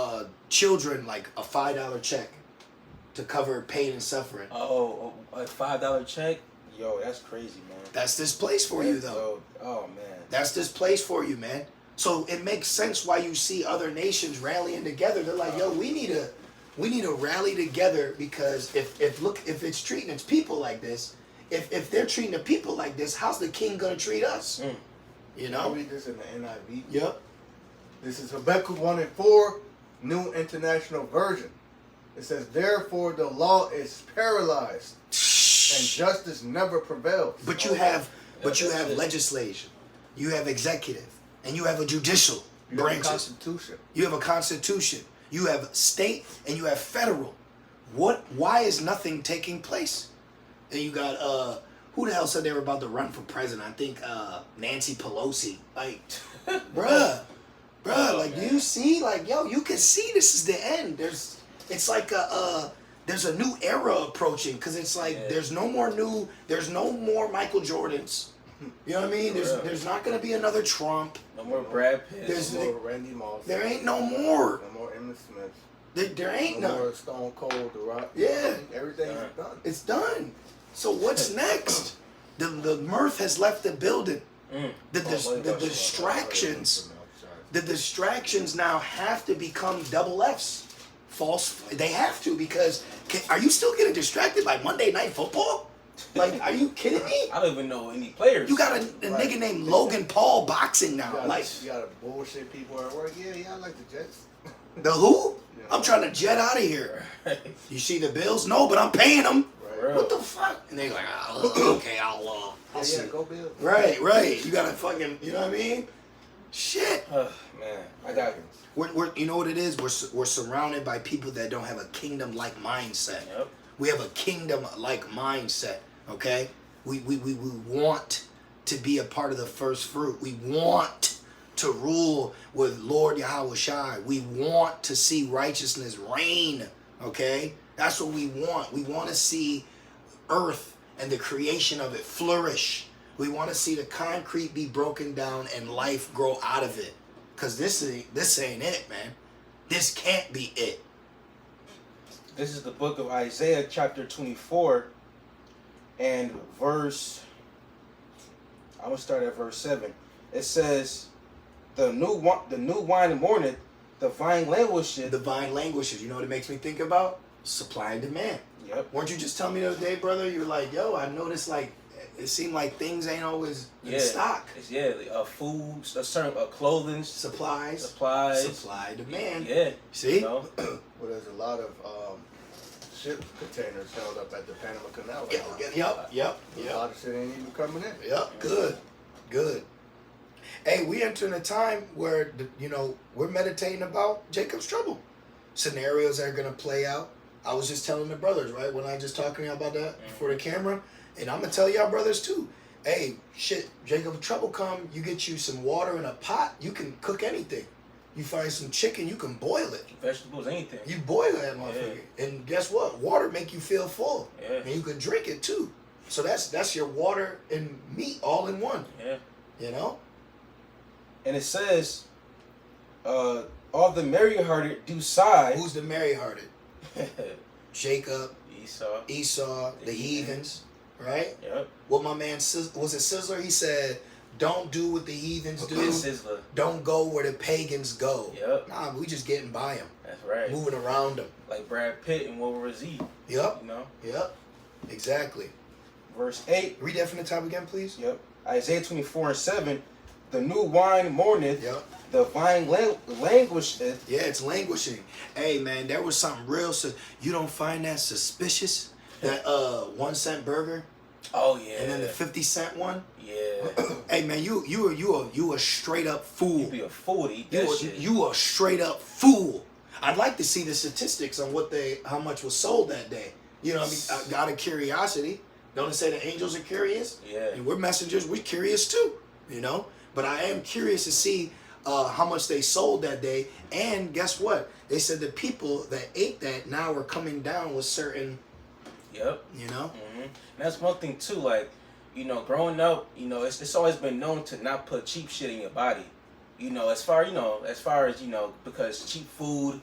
children like a $5 check to cover pain and suffering. Oh, a $5 check? Yo, that's crazy, man. That's this place for you, though. Oh, man. That's this place for you, man. So it makes sense why you see other nations rallying together. They're like, yo, we need to rally together, because if it's treating its people like this, if they're treating the people like this, how's the king gonna treat us? You I'll know? read this in the NIV. Yep. This is Habakkuk 1:4, New International Version. It says, therefore the law is paralyzed and justice never prevails. But you have legislation, you have executive, and you have a judicial You have a branches. constitution. You have a constitution. You have state and you have federal. Why is nothing taking place? And you got who the hell said they were about to run for president? I think Nancy Pelosi. Like, bruh, like, do you see? Like, yo, you can see this is the end. It's like there's a new era approaching, because it's like there's no more Michael Jordans. You know what I mean? There's not gonna be another Trump. No more Brad Pitt. There's No more Randy Moss. there ain't no more. No more Emmitt Smith. There ain't No none. more Stone Cold, The Rock. Yeah. Everything's done. It's done. So what's next? The mirth has left the building. The distractions now have to become double Fs. False. They have to, because are you still getting distracted by Monday Night Football? Like, are you kidding me? I don't even know any players. You got a nigga named Logan Paul boxing now. You gotta bullshit people at work. Yeah, I like the Jets. The who? Yeah. I'm trying to jet out of here. You see the bills? No, but I'm paying them. Right. What the fuck? And they like, okay, I'll see. Yeah, go Bill. Right. You gotta fucking, you know what I mean? Shit. Man, I got. We're you know what it is? We're surrounded by people that don't have a kingdom-like mindset. Yep. We have a kingdom-like mindset. Okay. We want to be a part of the first fruit. We want to rule with Lord Yahweh Shai. We want to see righteousness reign. Okay. That's what we want. We want to see earth and the creation of it flourish. We want to see the concrete be broken down and life grow out of it. Because this ain't it, man. This can't be it. This is the book of Isaiah, chapter 24, and verse. I'm gonna start at verse 7. It says, "The new wine mourneth, the vine languisheth." The vine languishes. You know what it makes me think about? Supply and demand. Yep. Weren't you just telling me the other day, brother? You're like, yo, I noticed like it seemed like things ain't always in stock. It's food, a certain clothing, Supplies. supplies. Demand. Yeah. See? You know? Well, there's a lot of ship containers held up at the Panama Canal. Yep. A lot of shit ain't even coming in. Yep. Good. Hey, we entering a time where we're meditating about Jacob's trouble. Scenarios that are gonna play out. I was just telling the brothers, right, when I just talking about that before the camera, and I'm gonna tell y'all brothers too. Hey, shit, Jacob's trouble come. You get you some water in a pot. You can cook anything. You find some chicken, you can boil it. Vegetables, anything. You boil that motherfucker, and guess what? Water make you feel full, and you can drink it too. So that's your water and meat all in one. Yeah. You know. And it says, all the merry-hearted do sigh. Who's the merry-hearted? Jacob, Esau, the heathens, right? Yep. What my man was it Sizzler? He said, "Don't do what the heathens do. Sizzler. Don't go where the pagans go." Yep. Nah, we just getting by them. That's right. Moving around them. Like Brad Pitt and World War Z. Yep. You know. Yep. Exactly. Verse 8. Read that from the top again, please. Yep. Isaiah 24:7. The new wine mourneth. Yep. The vine languisheth. Yeah, it's languishing. Hey, man, there was something real. You don't find that suspicious? That 1 cent burger. Oh yeah. And then the 50-cent one. Yeah. Hey, man, you a straight up fool. You be a fool to eat that shit. You a straight up fool. I'd like to see the statistics on how much was sold that day. You know what I mean? Out of curiosity. Don't it say the angels are curious? Yeah. And we're messengers. We're curious too. You know. But I am curious to see how much they sold that day. And guess what? They said the people that ate that now are coming down with certain. Yep. You know. Mm-hmm. And that's one thing too. Like, growing up, it's always been known to not put cheap shit in your body. As far as because cheap food.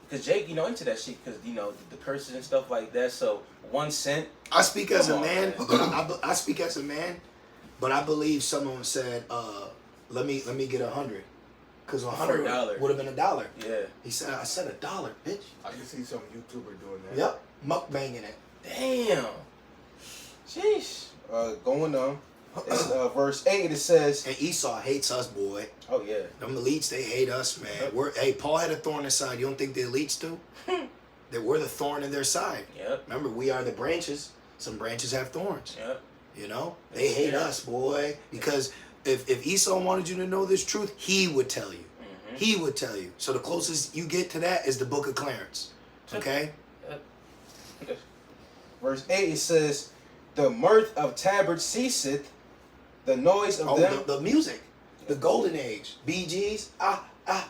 Because Jake, into that shit. Because the curses and stuff like that. So 1 cent. I speak as a man. Man. I speak as a man, but I believe someone said, "Let me get 100." Because For 100 $1 would have been $1. Yeah. He said, I said $1, bitch. I can see some YouTuber doing that. Yep. Mukbanging it. Damn. Sheesh. Going on. It's, verse 8, it says, And Esau hates us, boy. oh, yeah. Them elites, they hate us, man. Hey, Paul had a thorn in his side. You don't think the elites do? That we're the thorn in their side. Yep. Remember, we are the branches. Some branches have thorns. Yep. You know? They hate us, boy. Because if Esau wanted you to know this truth, he would tell you. Mm-hmm. He would tell you. So the closest you get to that is the book of Clarence. Okay? Yep. Verse 8, it says, the mirth of Tabard ceaseth, the noise of them. The music. The golden age. BGs.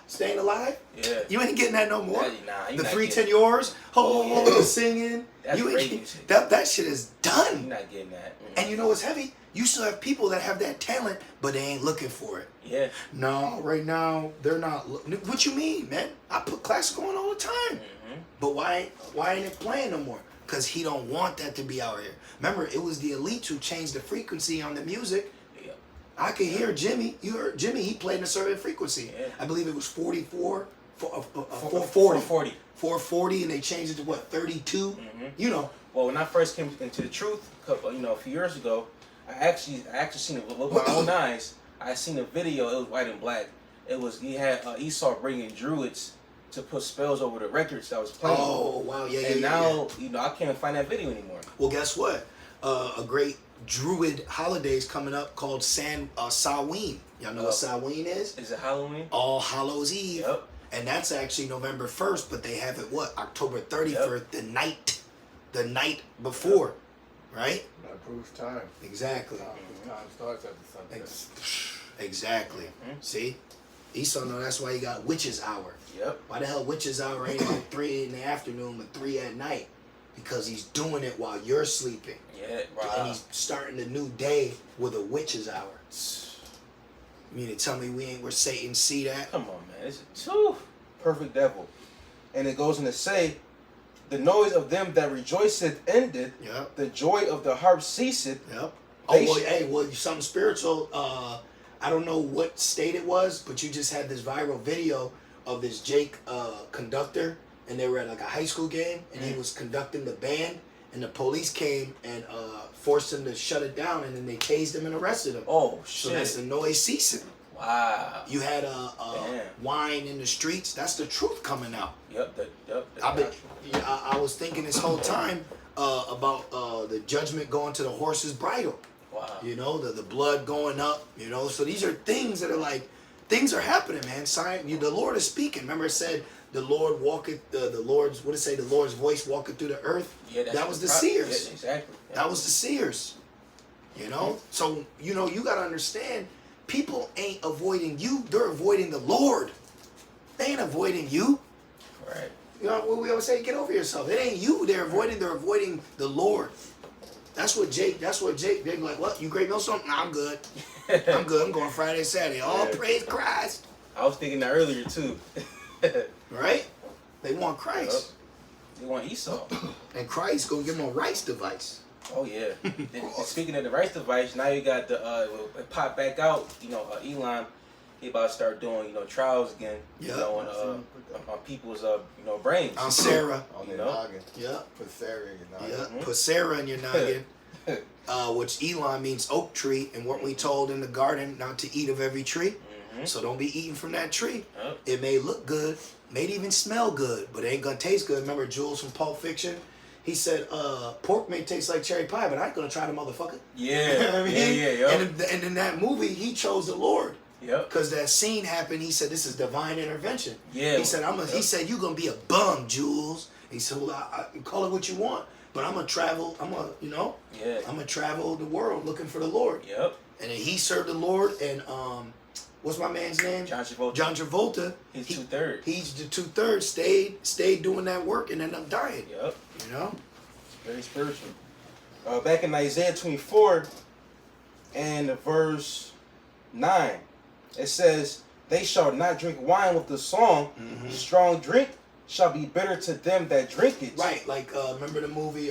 Staying alive. Yeah. You ain't getting that no more. Nah, you The not three getting- tenors. Oh, Yeah. the singing. That's You ain't great get- music. that shit is done. You're not getting that. And you know what's heavy? You still have people that have that talent, but they ain't looking for it. Yeah. No, right now they're not. What you mean, man? I put classical on all the time, but why ain't it playing no more? Cause he don't want that to be out here. Remember, it was the elites who changed the frequency on the music. Yeah. I could hear Jimmy. You heard Jimmy? He played in a certain frequency. Yeah. I believe it was 44, 440, 440. 440, and they changed it to what 32. You know. Well, when I first came into the truth, a few years ago, I actually seen it with my own eyes. I seen a video. It was white and black. It was he had Esau bringing druids to put spells over the records that was playing. Oh wow, yeah, and yeah. now I can't find that video anymore. Well, guess what? A great Druid holiday is coming up called Samhain. Y'all know what Samhain is? Is it Halloween? All Hallows Eve. Yep. And that's actually November 1st, but they have it October 31st, the night before, right? That proves time. Exactly. Time starts at the sunset. Exactly. See? Esau know that's why he got witches hour. Yep. Why the hell witches hour ain't like 3 in the afternoon but 3 at night? Because he's doing it while you're sleeping. Yeah. Wow. And he's starting the new day with a witches hour. You mean to tell me where Satan see that? Come on, man. It's a perfect devil. And it goes on to say, the noise of them that rejoiceth ended, Yep. the joy of the harp ceaseth. Yep. They Something spiritual. I don't know what state it was, but you just had this viral video of this Jake conductor, and they were at like a high school game, and he was conducting the band, and the police came and forced him to shut it down, and then they tased him and arrested him. Oh, So shit. that's the noise ceasing. Wow. You had Damn. wine in the streets. That's the truth coming out. Yep. I was thinking this whole time about the judgment going to the horse's bridle. Wow. You know, the blood going up. You know, so these are things that are like things are happening, man. The Lord is speaking. Remember, it said the Lord walketh. The Lord's what did it say? The Lord's voice walketh through the earth. Yeah, that was the seers. Yeah, exactly. Yeah. That was the seers. You know, so you gotta understand. People ain't avoiding you; they're avoiding the Lord. They ain't avoiding you. Right. You know what we always say? Get over yourself. It ain't you they're avoiding. They're avoiding the Lord. That's what Jake. They're like, what? You great millstone? Nah, I'm good. I'm good. I'm going Friday, Saturday. All praise Christ. I was thinking that earlier too. Right? They want Christ, They want Esau. and Christ gonna give them a rice device. Oh yeah. And speaking of the rice device, now you got the it popped back out. Elon, he about to start doing trials again. Yeah. On people's brains. On Sarah. On You the know? noggin. Yeah. Put Sarah in your noggin. Yeah. Put Sarah in your noggin. Which Elon means oak tree, and weren't we told in the garden not to eat of every tree? So don't be eating from that tree. Yep. It may look good, may even smell good, but it ain't gonna taste good. Remember Jules from Pulp Fiction? He said, pork may taste like cherry pie, but I ain't gonna try the motherfucker. Yeah. You know what I mean? Yeah. And in that movie, he chose the Lord. Yep. Because that scene happened, he said, this is divine intervention. Yeah. He said, he said, you're gonna be a bum, Jules. He said, well, I call it what you want, but I'm gonna travel, I'm gonna travel the world looking for the Lord. Yep. And then he served the Lord, and what's my man's name? John Travolta. John Travolta. He's 2/3. He's the 2/3, stayed doing that work and ended up dying. Yep. You know? Very spiritual. Back in Isaiah 24 and verse 9, it says, they shall not drink wine with the song, strong drink shall be bitter to them that drink it. Right, like remember the movie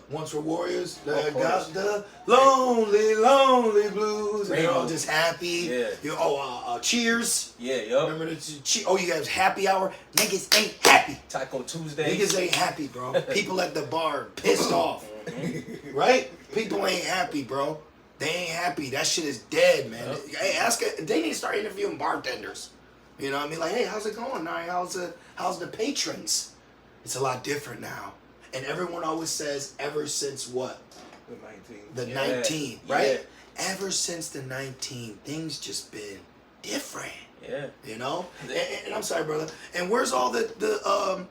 Once Were Warriors? That course. got the lonely, lonely blues. And they're all Rainbow. just happy. Yeah. Cheers. Yeah, yup. Remember you guys happy hour? Niggas ain't happy. Taco Tuesday. Niggas ain't happy, bro. People at the bar pissed off. Right? People ain't happy, bro. They ain't happy. That shit is dead, man. Yep. Hey, they need to start interviewing bartenders. You know what I mean? Like, hey, how's it going, Nari? How's the patrons? It's a lot different now. And everyone always says, ever since what? The 19. The 19, right? Yeah. Ever since the 19, things just been different. Yeah. You know? And I'm sorry, brother. And where's all the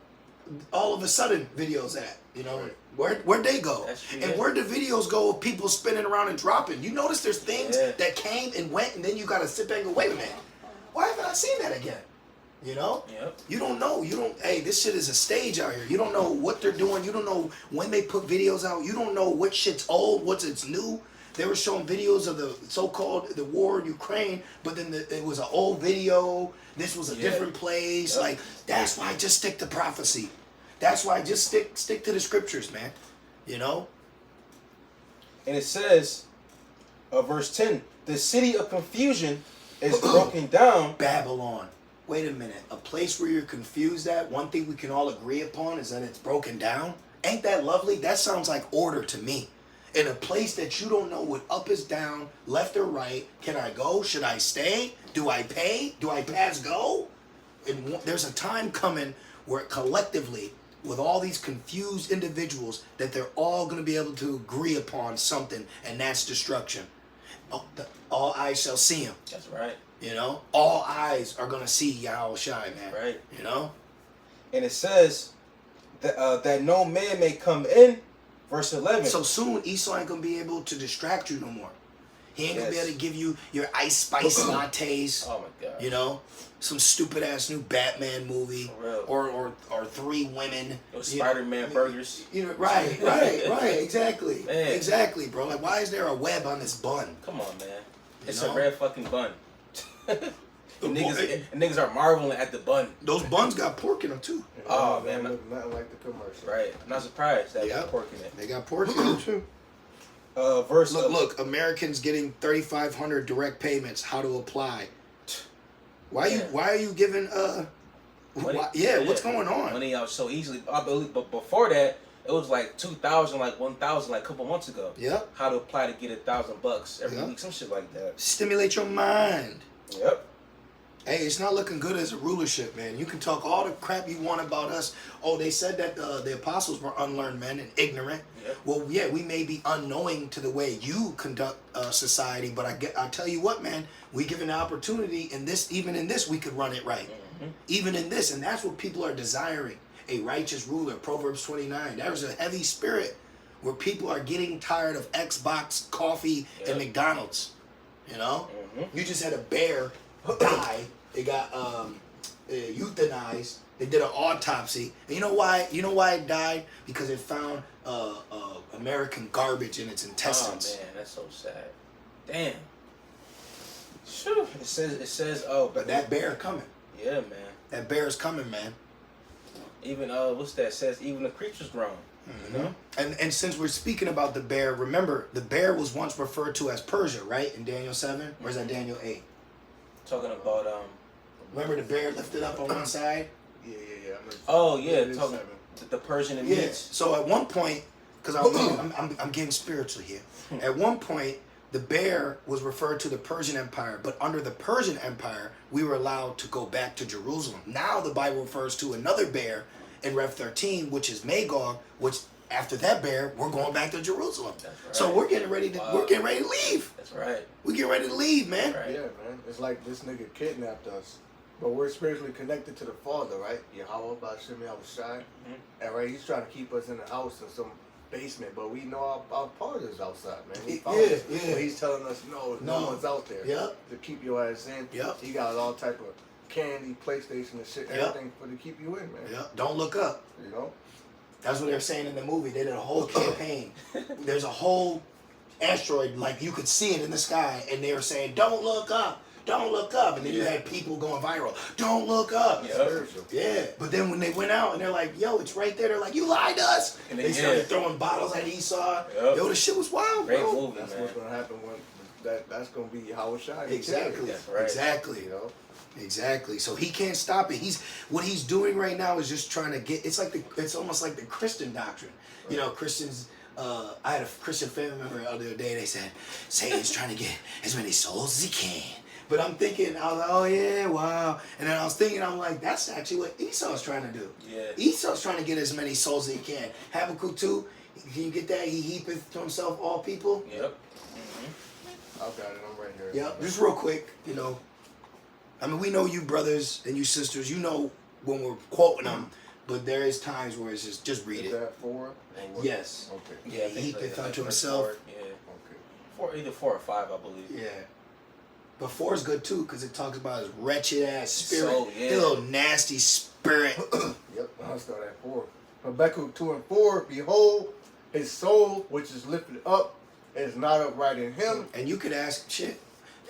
all of a sudden videos at? You know? Right. Where'd they go? That's true, And yeah. where'd the videos go of people spinning around and dropping? You notice there's things Yeah. that came and went, and then you gotta sit back and go, wait a minute. Why haven't I seen that again? You know? Yep. You don't know. Hey, this shit is a stage out here. You don't know what they're doing. You don't know when they put videos out. You don't know what shit's old, what's new. They were showing videos of the so-called the war in Ukraine, but then it was an old video. This was a different place. Yep. Like, that's why I just stick to prophecy. That's why I just stick to the scriptures, man. You know? And it says, verse 10, the city of confusion is broken down. Babylon. Wait a minute. A place where you're confused at, one thing we can all agree upon is that it's broken down? Ain't that lovely? That sounds like order to me. In a place that you don't know what up is down, left or right, can I go? Should I stay? Do I pay? Do I pass go? And there's a time coming where collectively, with all these confused individuals, that they're all going to be able to agree upon something, and that's destruction. All eyes shall see him. That's right. You know, all eyes are gonna see Yahweh Shai, man. Right. You know. And it says that no man may come in, verse 11. So soon Esau ain't gonna be able to distract you no more. He ain't gonna be able to give you your ice spice lattes. Oh my God. You know, some stupid ass new Batman movie, For real. or 3 women. Those Spider-Man burgers. You know, right, exactly, Man. exactly, bro. Like, why is there a web on this bun? Come on, man. It's know? a red fucking bun. and niggas are marveling at the bun. Those buns got pork in them too. Oh, They man. look nothing like the commercial. Right. I'm not surprised that Yep. there's pork in it. They got pork in them too. Verse. Look, Americans getting 3,500 direct payments. How to apply? Why are you giving Money, what's going on? Money out so easily. I believe, but before that, it was like 2,000, like 1,000, like a couple months ago. Yep. How to apply to get $1,000 every Yep. week, some shit like that. Stimulate your mind. Yep. Hey, it's not looking good as a rulership, man. You can talk all the crap you want about us. Oh, they said that the apostles were unlearned men and ignorant. Yep. Well, yeah, we may be unknowing to the way you conduct society, but I tell you what, man, we given the opportunity in this, even in this, we could run it right. Mm-hmm. Even in this, and that's what people are desiring. A righteous ruler, Proverbs 29. There's a heavy spirit where people are getting tired of Xbox, coffee, and McDonald's. You know? Mm-hmm. You just had a bear die. They got euthanized. They did an autopsy. And you know why? You know why it died? Because it found American garbage in its intestines. Oh man, that's so sad. Damn. Phew. It says. Oh, But that bear coming. Yeah, man. That bear is coming, man. Even what's that? It says even the creature's grown. You know. And since we're speaking about the bear, remember the bear was once referred to as Persia, right? In Daniel 7, or is that Daniel 8? Talking about Remember the bear lifted up on one side? Yeah. Oh yeah, It is talking 7. the Persian and Yeah. meats. So at one point, because I'm getting spiritual here. At one point, the bear was referred to the Persian Empire, but under the Persian Empire, we were allowed to go back to Jerusalem. Now the Bible refers to another bear in Rev 13, which is Magog, which after that bear, we're going back to Jerusalem. That's right. So we're getting ready to leave. That's right. We get ready to leave, man. Right. Yeah, man. It's like this nigga kidnapped us. But we're spiritually connected to the Father, right? Yahweh Ba'Shem Yahushai. And right, he's trying to keep us in the house in some basement, but we know our part is outside, man. We found it. Yeah. But he's telling us no one's out there. Yep. To keep your ass in. Yep. He got all type of candy, PlayStation and shit, Yep. everything for to keep you in, man. Yep. Don't look up. You know? That's what they're saying in the movie. They did a whole campaign. There's a whole asteroid, like you could see it in the sky, and they were saying, "Don't look up, don't look up. And then you had people going viral, don't look up. Spiritual. Yeah, but then when they went out and they're like, yo, it's right there, they're like, you lied to us. And they started throwing bottles at Esau. Yo, the shit was wild, Great bro. movie, That's man. what's gonna happen when that's gonna be how it shines. Exactly. That's right. Exactly. You know. Exactly. So he can't stop it. What he's doing right now is just trying to get. It's almost like the Christian doctrine. You know, Christians. I had a Christian family member the other day. They said Satan's trying to get as many souls as he can. But I'm thinking, I was like, oh yeah, wow. And then I was thinking, I'm like, that's actually what Esau's trying to do. Yeah. Esau's trying to get as many souls as he can. Habakkuk 2, can you get that? He heapeth to himself all people. Yep. I've got it. I'm right here. Yeah. Just real quick, you know. I mean, we know you brothers and you sisters. You know when we're quoting them, but there is times where it's just read Is it. that 4? Or what? Yes. Okay. Yeah, I He think heapeth so, unto verse himself. 4, yeah. Okay. Either 4 or 5, I believe. Yeah. But 4 is good too because it talks about his wretched ass spirit, So, yeah. his little nasty spirit. Yep. I'll start at 4. Habakkuk 2 and 4. Behold, his soul which is lifted up is not upright in him. And you could ask, shit.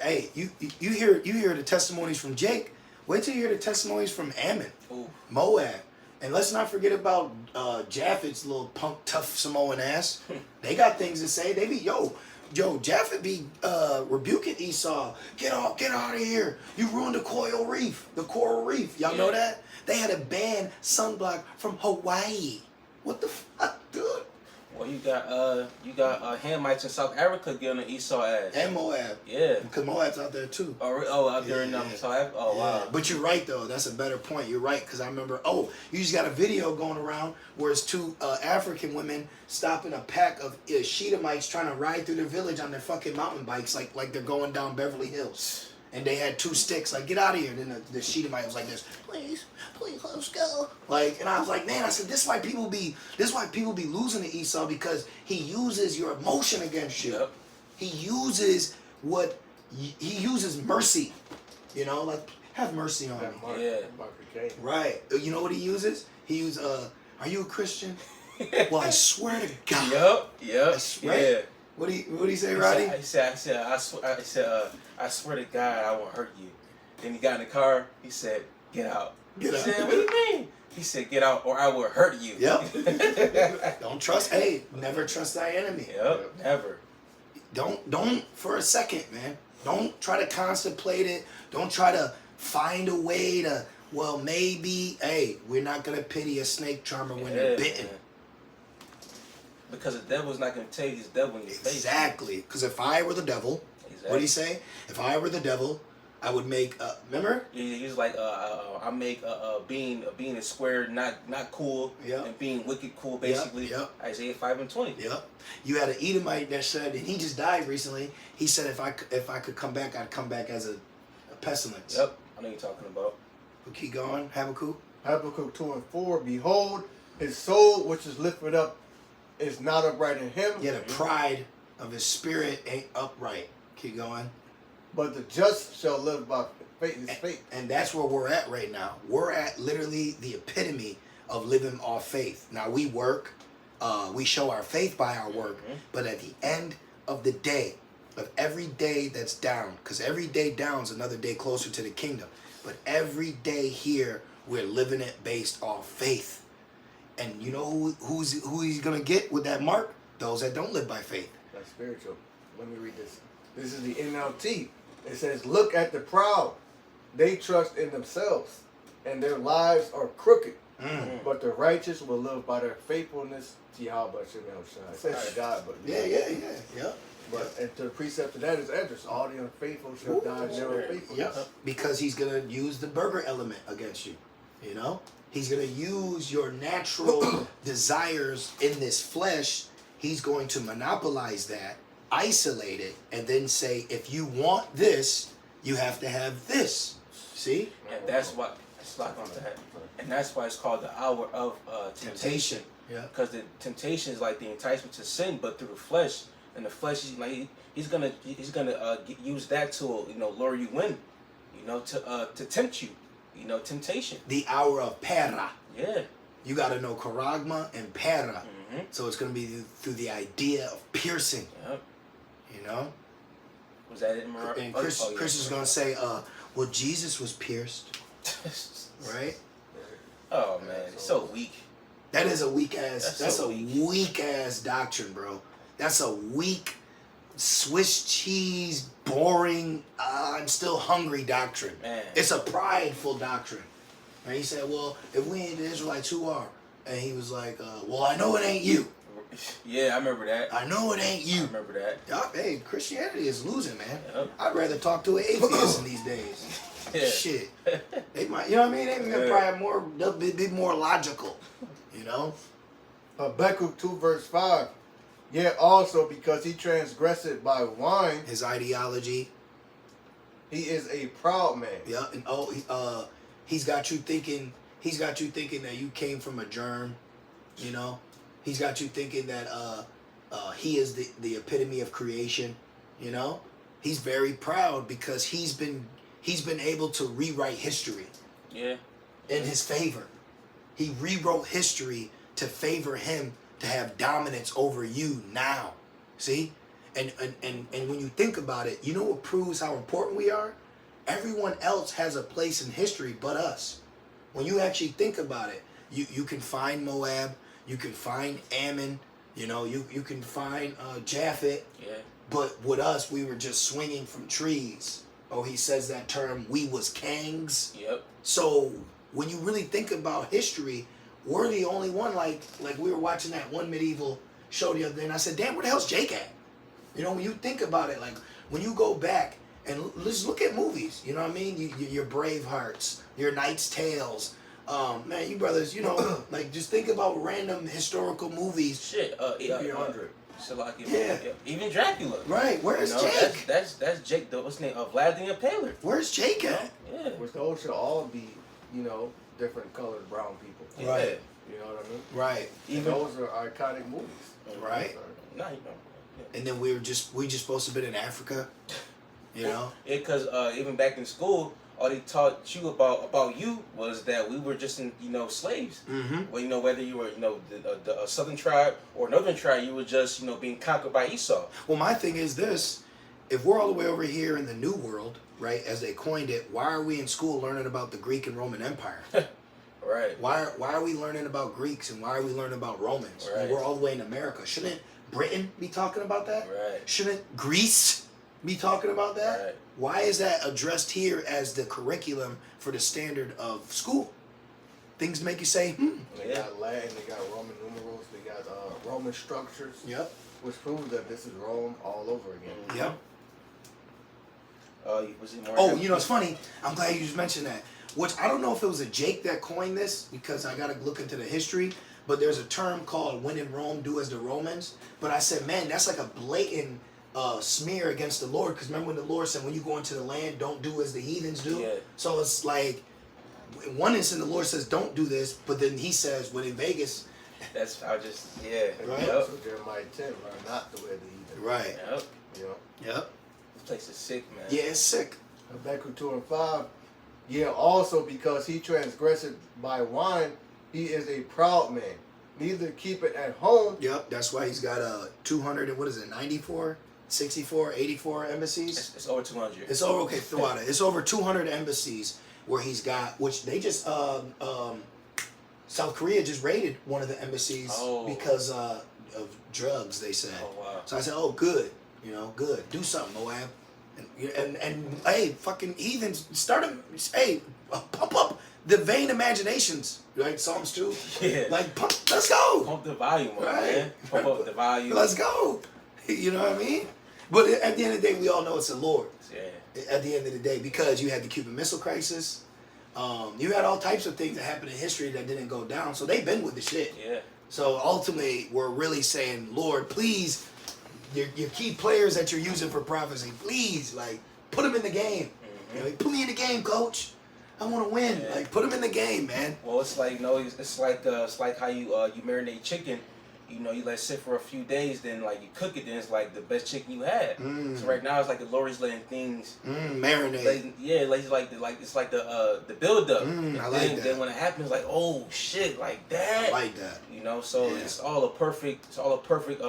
Hey, you hear the testimonies from Jake. Wait till you hear the testimonies from Ammon, Ooh. Moab. And let's not forget about Japheth's little punk tough Samoan ass. They got things to say. They be yo, Japheth be rebuking Esau. Get out of here. You ruined the coral reef. Y'all know that? They had to ban sunblock from Hawaii. What the fuck, dude? Well, you got Hamites in South Africa getting an Esau ass. And Moab. Yeah. Because Moab's out there too. Out there in Yeah. South Africa. Oh, wow. Yeah. But you're right though. That's a better point. You're right because I remember. Oh, you just got a video going around where it's 2 African women stopping a pack of Shedamites trying to ride through the village on their fucking mountain bikes, like they're going down Beverly Hills. And they had 2 sticks, like get out of here. And then the Shedamite was like this, please, let's go. Like, and I was like, man, I said, this is why people be losing to Esau because he uses your emotion against you. Yep. He uses mercy. You know, like have mercy on me. That Mark, Yeah. Mark Cain. Right. You know what he uses? He uses, are you a Christian? Well, I swear to God. Yep. That's right. Yeah. What do you say, Roddy? I said, I swear to God, I won't hurt you. Then he got in the car. He said, get out. Get out. I said, what do you mean? He said, get out or I will hurt you. Yep. Don't trust. Hey, never trust thy enemy. Yep. Never. Don't for a second, man. Don't try to contemplate it. Don't try to find a way to. Well, maybe. Hey, we're not gonna pity a snake charmer when they're bitten. Man. Because the devil's not going to tell you he's devil in your face. Exactly. Because if I were the devil, what did he say? If I were the devil, I would make. Remember? He's like, I make being a square not cool, Yep. and being wicked cool, basically. Yep. Isaiah 5 and 20. Yep. You had an Edomite that said, and he just died recently. He said, if I could come back, I'd come back as a pestilence. Yep. I know what you're talking about. We'll keep going. Habakkuk. Habakkuk 2 and 4. Behold, his soul which is lifted up is not upright in him. Yeah, the pride of his spirit ain't upright. Keep going. But the just shall live by faith. His faith. And that's where we're at right now. We're at literally the epitome of living off faith. Now we work, we show our faith by our work, but at the end of the day, of every day that's down, because every day down is another day closer to the kingdom. But every day here, we're living it based off faith. And you know who he's gonna get with that mark? Those that don't live by faith. That's spiritual. Let me read this. This is the NLT. It says, look at the proud. They trust in themselves, and their lives are crooked. But the righteous will live by their faithfulness to Yahweh Shem Yahushua. It says to God, but Yeah. But and the precept of that is Edris. All the unfaithful shall die never faithful. Yeah, because he's gonna use the burger element against you. You know, he's gonna use your natural desires in this flesh. He's going to monopolize that, isolate it, and then say, if you want this, you have to have this. See? And that's why it's like on that. And that's why it's called the hour of temptation. Yeah. Because the temptation is like the enticement to sin, but through the flesh. And the flesh is like he's gonna use that to lure you in, to tempt you, temptation. The hour of para. Yeah. You got to know charagma and para. So it's going to be through the idea of piercing. Yep. You know? Was that it? And Chris is gonna say, well, Jesus was pierced, right? Oh man, it's so weak. That is a weak ass. That's so a weak ass doctrine, bro. That's a weak Swiss cheese, boring. I'm still hungry doctrine. Man. It's a prideful doctrine. And he said, well, if we ain't the Israelites, who are? And he was like, well, I know it ain't you. Yeah, I remember that. I know it ain't you. I remember that. Hey, Christianity is losing, man. Yep. I'd rather talk to an atheist in these days. Yeah. Shit. They might, you know what I mean? They probably have more, they'll be more logical, you know? Habakkuk 2 verse 5. Yet also because he transgressed by wine, His ideology. he is a proud man. Yeah, and he's got you thinking that you came from a germ, you know? He's got you thinking that he is the epitome of creation, you know? He's very proud because he's been able to rewrite history. Yeah. In his favor. He rewrote history to favor him to have dominance over you now. See? And when you think about it, you know what proves how important we are? Everyone else has a place in history but us. When you actually think about it, you can find Moab, you can find Ammon, you know, you can find Japhet. Yeah. But with us, we were just swinging from trees. Oh, he says that term, we was kangs. Yep. So when you really think about history, we're the only one, like we were watching that one medieval show the other day, and I said, damn, where the hell's Jake at? You know, when you think about it, like when you go back and let's look at movies, you know what I mean? Your Bravehearts, your Knight's Tales. Man, you brothers, you know, like just think about random historical movies. Shit. 300. Yeah. Even Dracula. Right, where's Jake? That's Jake. What's his name? Vlad the Impaler. Where's Jake at? Yeah. Which those should all be, you know, different colored brown people. Yeah. Right. You know what I mean? Right. And those are iconic movies. Right. No, you don't. Yeah. And then we just supposed to be in Africa, you know? Yeah, because even back in school, all they taught you about you was that we were just slaves. Mm-hmm. Well, whether you were the southern tribe or northern tribe, you were just being conquered by Esau. Well, my thing is this: if we're all the way over here in the New World, right, as they coined it, why are we in school learning about the Greek and Roman Empire? Right. Why are we learning about Greeks and why are we learning about Romans? Right. And we're all the way in America. Shouldn't Britain be talking about that? Right. Shouldn't Greece be talking about that? Right. Why is that addressed here as the curriculum for the standard of school? Things make you say, They got Latin, they got Roman numerals, they got Roman structures. Yep. Which proves that this is Rome all over again. Yep. Was it more? Oh, it's funny. I'm glad you just mentioned that. Which I don't know if it was a Jake that coined this because I got to look into the history. But there's a term called "when in Rome, do as the Romans." But I said, man, that's like a blatant smear against the Lord. Because remember when the Lord said, when you go into the land, don't do as the heathens do. Yeah. So it's like, in one instant the Lord says, don't do this. But then he says, when in Vegas. Right. Right. Yep. So Jeremiah 10, learn not the way of the heathen. Right. Yep. You know? Yep. This place is sick, man. Yeah, it's sick. Habakkuk 2 and 5. Yeah, also because he transgressed by wine, he is a proud man. Neither keep it at home. Yep. That's why he's got 200 and 94, 64, 84 embassies. It's over 200. It's over, okay, throughout it. It's over 200 embassies where he's got, which they just, South Korea just raided one of the embassies because of drugs, they said. Oh, wow. So I said, oh, good, good. Do something, Moab. And hey, fucking heathens, start them, hey, pump up the vain imaginations, right? Psalms 2. Yeah. Like, let's go. Pump the volume up, Right. man. Pump up the volume. Let's go. You know what I mean? But at the end of the day, we all know it's the Lord. Yeah. At the end of the day, because you had the Cuban Missile Crisis, you had all types of things that happened in history that didn't go down. So they've been with the shit. Yeah. So ultimately, we're really saying, Lord, please, your key players that you're using for prophecy, please, like, put them in the game. Mm-hmm. Put me in the game, coach. I want to win. Yeah. Like, put them in the game, man. Well, it's like it's like how you marinate chicken. You let it sit for a few days, then like you cook it, then it's like the best chicken you had. So right now it's like the Lord's letting things Marinate. It's like the build up. I like that. Then when it happens, like oh shit, like that. I like that. So Yeah. it's all a perfect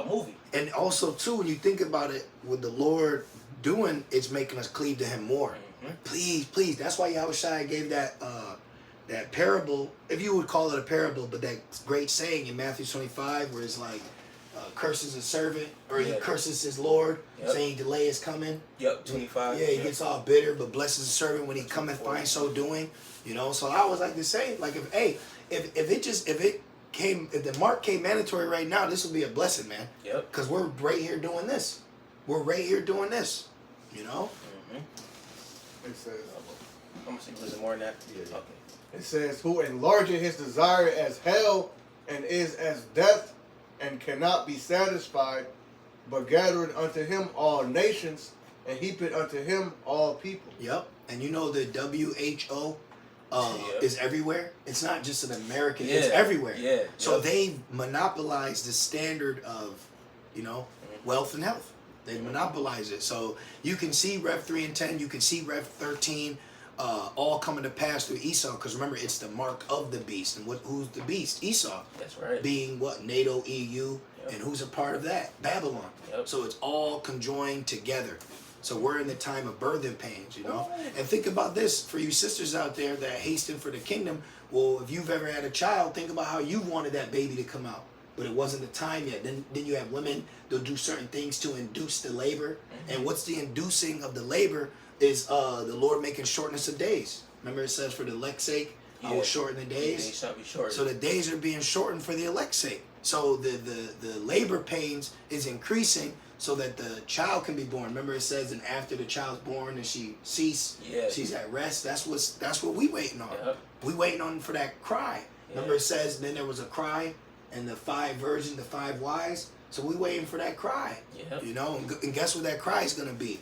movie. And also too, when you think about it, with the Lord doing, it's making us cleave to him more. Please, please. That's why Yahushua gave that that parable, if you would call it a parable, but that great saying in Matthew 25 where it's like, curses a servant, or he curses his Lord, saying he delay his coming. 25. Yeah, he gets all bitter, but blesses the servant when he cometh find so doing. You know, so I was like the same. Like if the mark came mandatory right now, this would be a blessing, man. Yep. Because we're right here doing this. We're right here doing this. You know? It says, I'm gonna see a little more than that. Yeah. Okay. it says, who enlargeth his desire as hell, and is as death, and cannot be satisfied, but gathereth unto him all nations, and heapeth unto him all people. Yep. And you know the WHO is everywhere. It's not just an American. It's everywhere. Yeah. So they monopolize the standard of, wealth and health. They monopolize it. So you can see Rev 3 and 10. You can see Rev 13. All coming to pass through Esau, because remember, it's the mark of the beast. And who's the beast? Esau. That's right. Being what? NATO, EU, and who's a part of that? Babylon. Yep. So it's all conjoined together. So we're in the time of birthing pains, And think about this, for you sisters out there that hasten for the kingdom. Well, if you've ever had a child, think about how you wanted that baby to come out, but it wasn't the time yet. Then you have women, they'll do certain things to induce the labor. And what's the inducing of the labor is the Lord making shortness of days. Remember it says, for the elect's sake, I will shorten the days. They shall be shortened. So the days are being shortened for the elect's sake. So the labor pains is increasing so that the child can be born. Remember it says, and after the child's born and she cease, she's at rest. That's what we waiting on. Yep. We waiting on for that cry. Remember it says, then there was a cry, and the 5 virgins, the 5 wise. So we waiting for that cry. Yep. And guess what that cry is gonna be?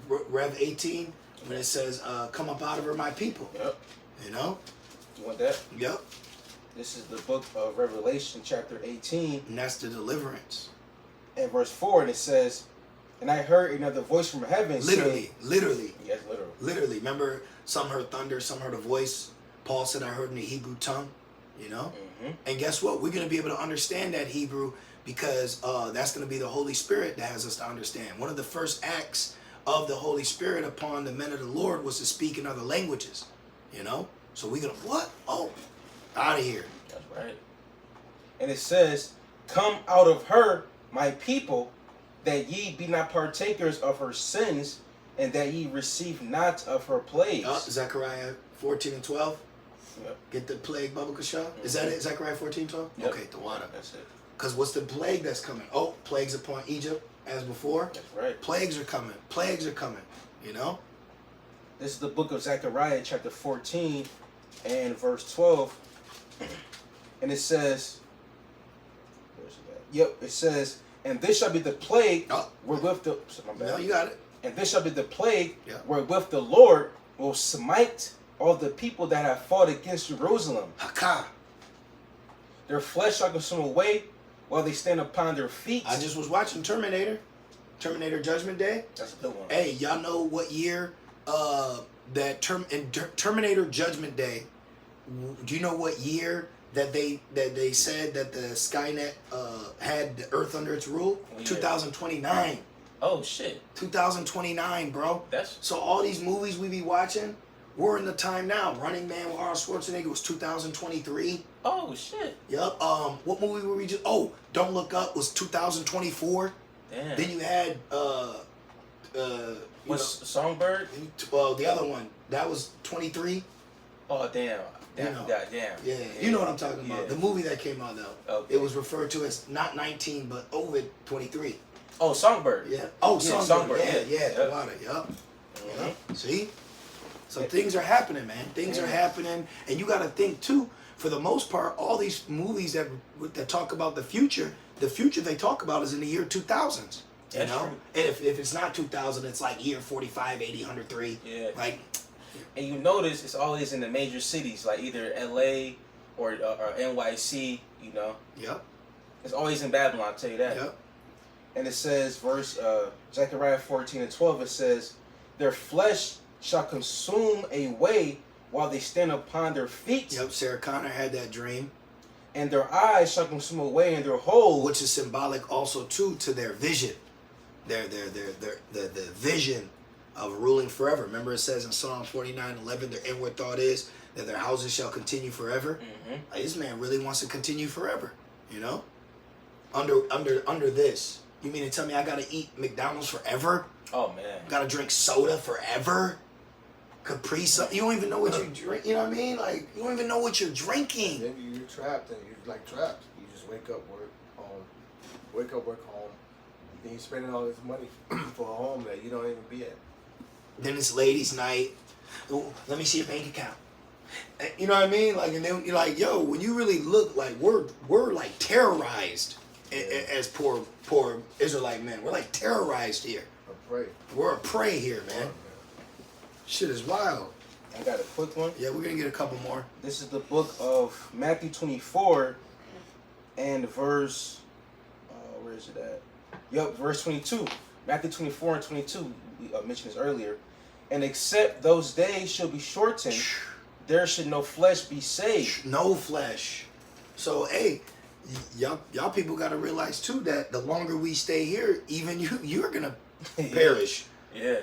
Rev 18, when it says, come up out of her, my people. Yep. You want that? Yep. This is the book of Revelation, chapter 18. And that's the deliverance. And verse 4, and it says, and I heard another voice from heaven saying, Literally. Yes, literal. Literally. Remember, some heard thunder, some heard a voice. Paul said, I heard in the Hebrew tongue, And guess what? We're going to be able to understand that Hebrew because that's going to be the Holy Spirit that has us to understand. One of the first acts of the Holy Spirit upon the men of the Lord was to speak in other languages, So we're going to, what? Oh, out of here. That's right. And it says, come out of her, my people, that ye be not partakers of her sins, and that ye receive not of her plagues. Zechariah 14 and 12. Yep. Get the plague, Baba Kasha. Is that it? Zechariah 14, 12? Yep. Okay, the water. That's it. Because what's the plague that's coming? Oh, plagues upon Egypt as before. That's right. Plagues are coming. Plagues are coming. This is the book of Zechariah, chapter 14, and verse 12. And it says, it says, and this shall be the plague wherewith the... No, you got it. And this shall be the plague wherewith the Lord will smite all the people that have fought against Jerusalem. Haka. Their flesh shall consume away while they stand upon their feet. I just was watching Terminator Judgment Day. That's a good one. Hey, y'all know what year Terminator Judgment Day, do you know what year that they said that the Skynet had the Earth under its rule? 2029. Oh shit. 2029, bro. So all these movies we be watching, we're in the time now. Running Man with Arnold Schwarzenegger was 2023. Oh shit. Yup. What movie were we just? Oh, Don't Look Up was 2024. Damn. Then you had What's Songbird? Well, the other one that was 23. Oh damn. Damn. Yeah, you know what I'm talking about. Yeah. The movie that came out though. Okay. It was referred to as not 19 but over 23. Oh, Songbird. Yeah. Oh, Songbird. Yeah. Yep. Water. Yup. Mm-hmm. See? So things are happening, man. Things are happening, and you got to think too. For the most part, all these movies that talk about the future they talk about is in the year 2000s. You That's know, true. and if it's not 2000, it's like year 45, 80, 103. Yeah. Like, and you notice it's always in the major cities, like either LA or NYC. Yep. It's always in Babylon. I'll tell you that. Yep. And it says, Zechariah 14 and 12. It says, their flesh shall consume away while they stand upon their feet. Yep. Sarah Connor had that dream. And their eyes shall consume away in their holes. Which is symbolic also too to their vision. the vision of ruling forever. Remember it says in Psalm 49:11, their inward thought is that their houses shall continue forever. Like, this man really wants to continue forever, you know? Under this. You mean to tell me I gotta eat McDonald's forever? Oh man. Gotta drink soda forever? Capri Sun? You don't even know what you drink, you know what I mean? Like, you don't even know what you're drinking. Then you're trapped, and you're like trapped. You just wake up, work, home. Wake up, work, home. Then you're spending all this money for a home that you don't even be at. Then it's ladies' night. Ooh, let me see your bank account. You know what I mean? Like, and then you're like, yo, when you really look, like, we're like terrorized as poor Israelite men. We're like terrorized here. I pray. We're a prey here, man. Shit is wild. I got a quick one. Yeah, we're gonna get a couple more. This is the book of Matthew 24 and verse, where is it at? Yup, verse 22. Matthew 24 and 22, we mentioned this earlier. And except those days shall be shortened, there should no flesh be saved. No flesh. So, hey, y'all people gotta realize too that the longer we stay here, even you're gonna perish. Yeah.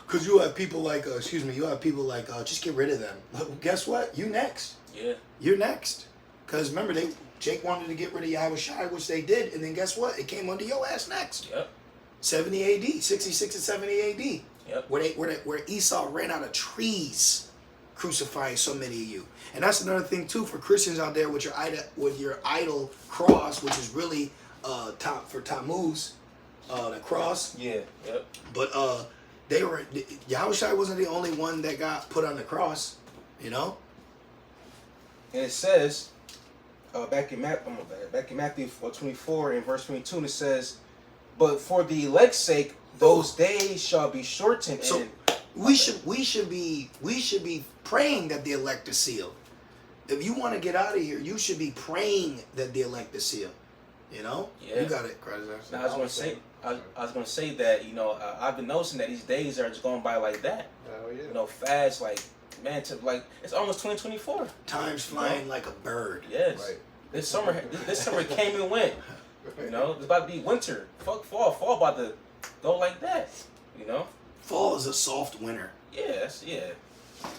Cause you have people like, just get rid of them. Guess what? You next. Yeah. You're next. Cause remember, Jake wanted to get rid of Yahushua, which they did, and then guess what? It came under your ass next. Yep. 70 AD, 66 and 70 AD. Yep. Where Esau ran out of trees, crucifying so many of you. And that's another thing too for Christians out there with your idol cross, which is really for Tammuz, the cross. Yeah. Yep. But Yahushua wasn't the only one that got put on the cross, you know. And it says, back in Matthew 24 and verse 22, and it says, "But for the elect's sake, those days shall be shortened." So we should be praying that the elect is sealed. If you want to get out of here, you should be praying that the elect is sealed. You know. Yeah. You got it, Christ. Now, I was gonna say that, you know, I've been noticing that these days are just going by like that. Oh yeah. You know, fast, like, man, it's almost 2024. Time's flying like a bird. Yes. Right. This summer came and went. You know, it's about to be winter. Fuck fall. Fall about to go like that. You know. Fall is a soft winter. Yeah.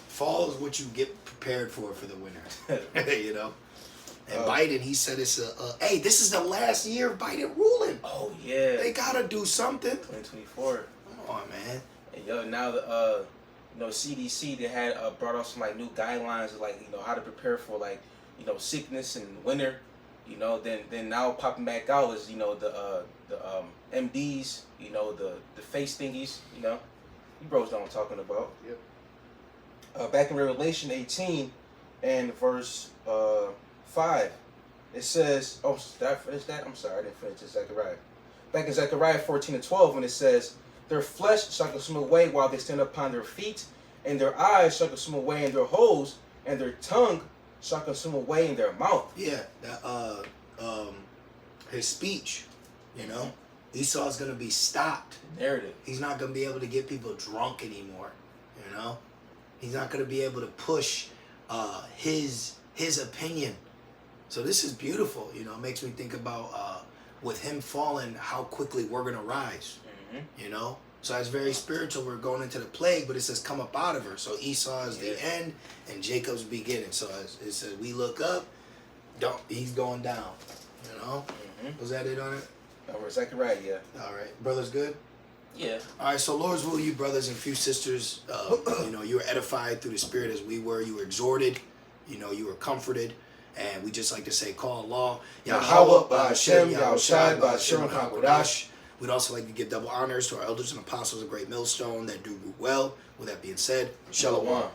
Fall is what you get prepared for the winter. You know. And Biden, he said it's hey, this is the last year of Biden ruling. Oh yeah. They gotta do something. 2024. Come on, man. And yo, now the CDC, they had brought out some like new guidelines of, like, you know, how to prepare for, like, you know, sickness and winter. You know, then now popping back out is, you know, the MDs, you know, the face thingies, you know. You bros know what I'm talking about. Yep. Back in Revelation 18 and verse 5, it says, did I finish that? I'm sorry, I didn't finish it. Zechariah. Back in Zechariah 14 and 12, when it says, "Their flesh shall consume away while they stand upon their feet, and their eyes shall consume away in their holes, and their tongue shall consume away in their mouth." Yeah, his speech, you know, Esau's gonna be stopped. Narrative. He's not gonna be able to get people drunk anymore. You know, he's not gonna be able to push his opinion. So this is beautiful. You know, it makes me think about with him falling, how quickly we're gonna rise. You know, so it's very spiritual. We're going into the plague, but it says come up out of her. So Esau is the end, and Jacob's beginning. So it says we look up, he's going down. You know, was that it on it? Or Zechariah, yeah. All right, brothers, good. Yeah. All right, so Lord's will, you brothers and few sisters, you know, you were edified through the Spirit as we were. You were exhorted, you know, you were comforted. And we just like to say, call Allah, Yahweh, Ba'Hashem, Yahushai, Ba'Hashem, HaKodash. We'd also like to give double honors to our elders and apostles of Great Millstone that do well. With that being said, Shalom.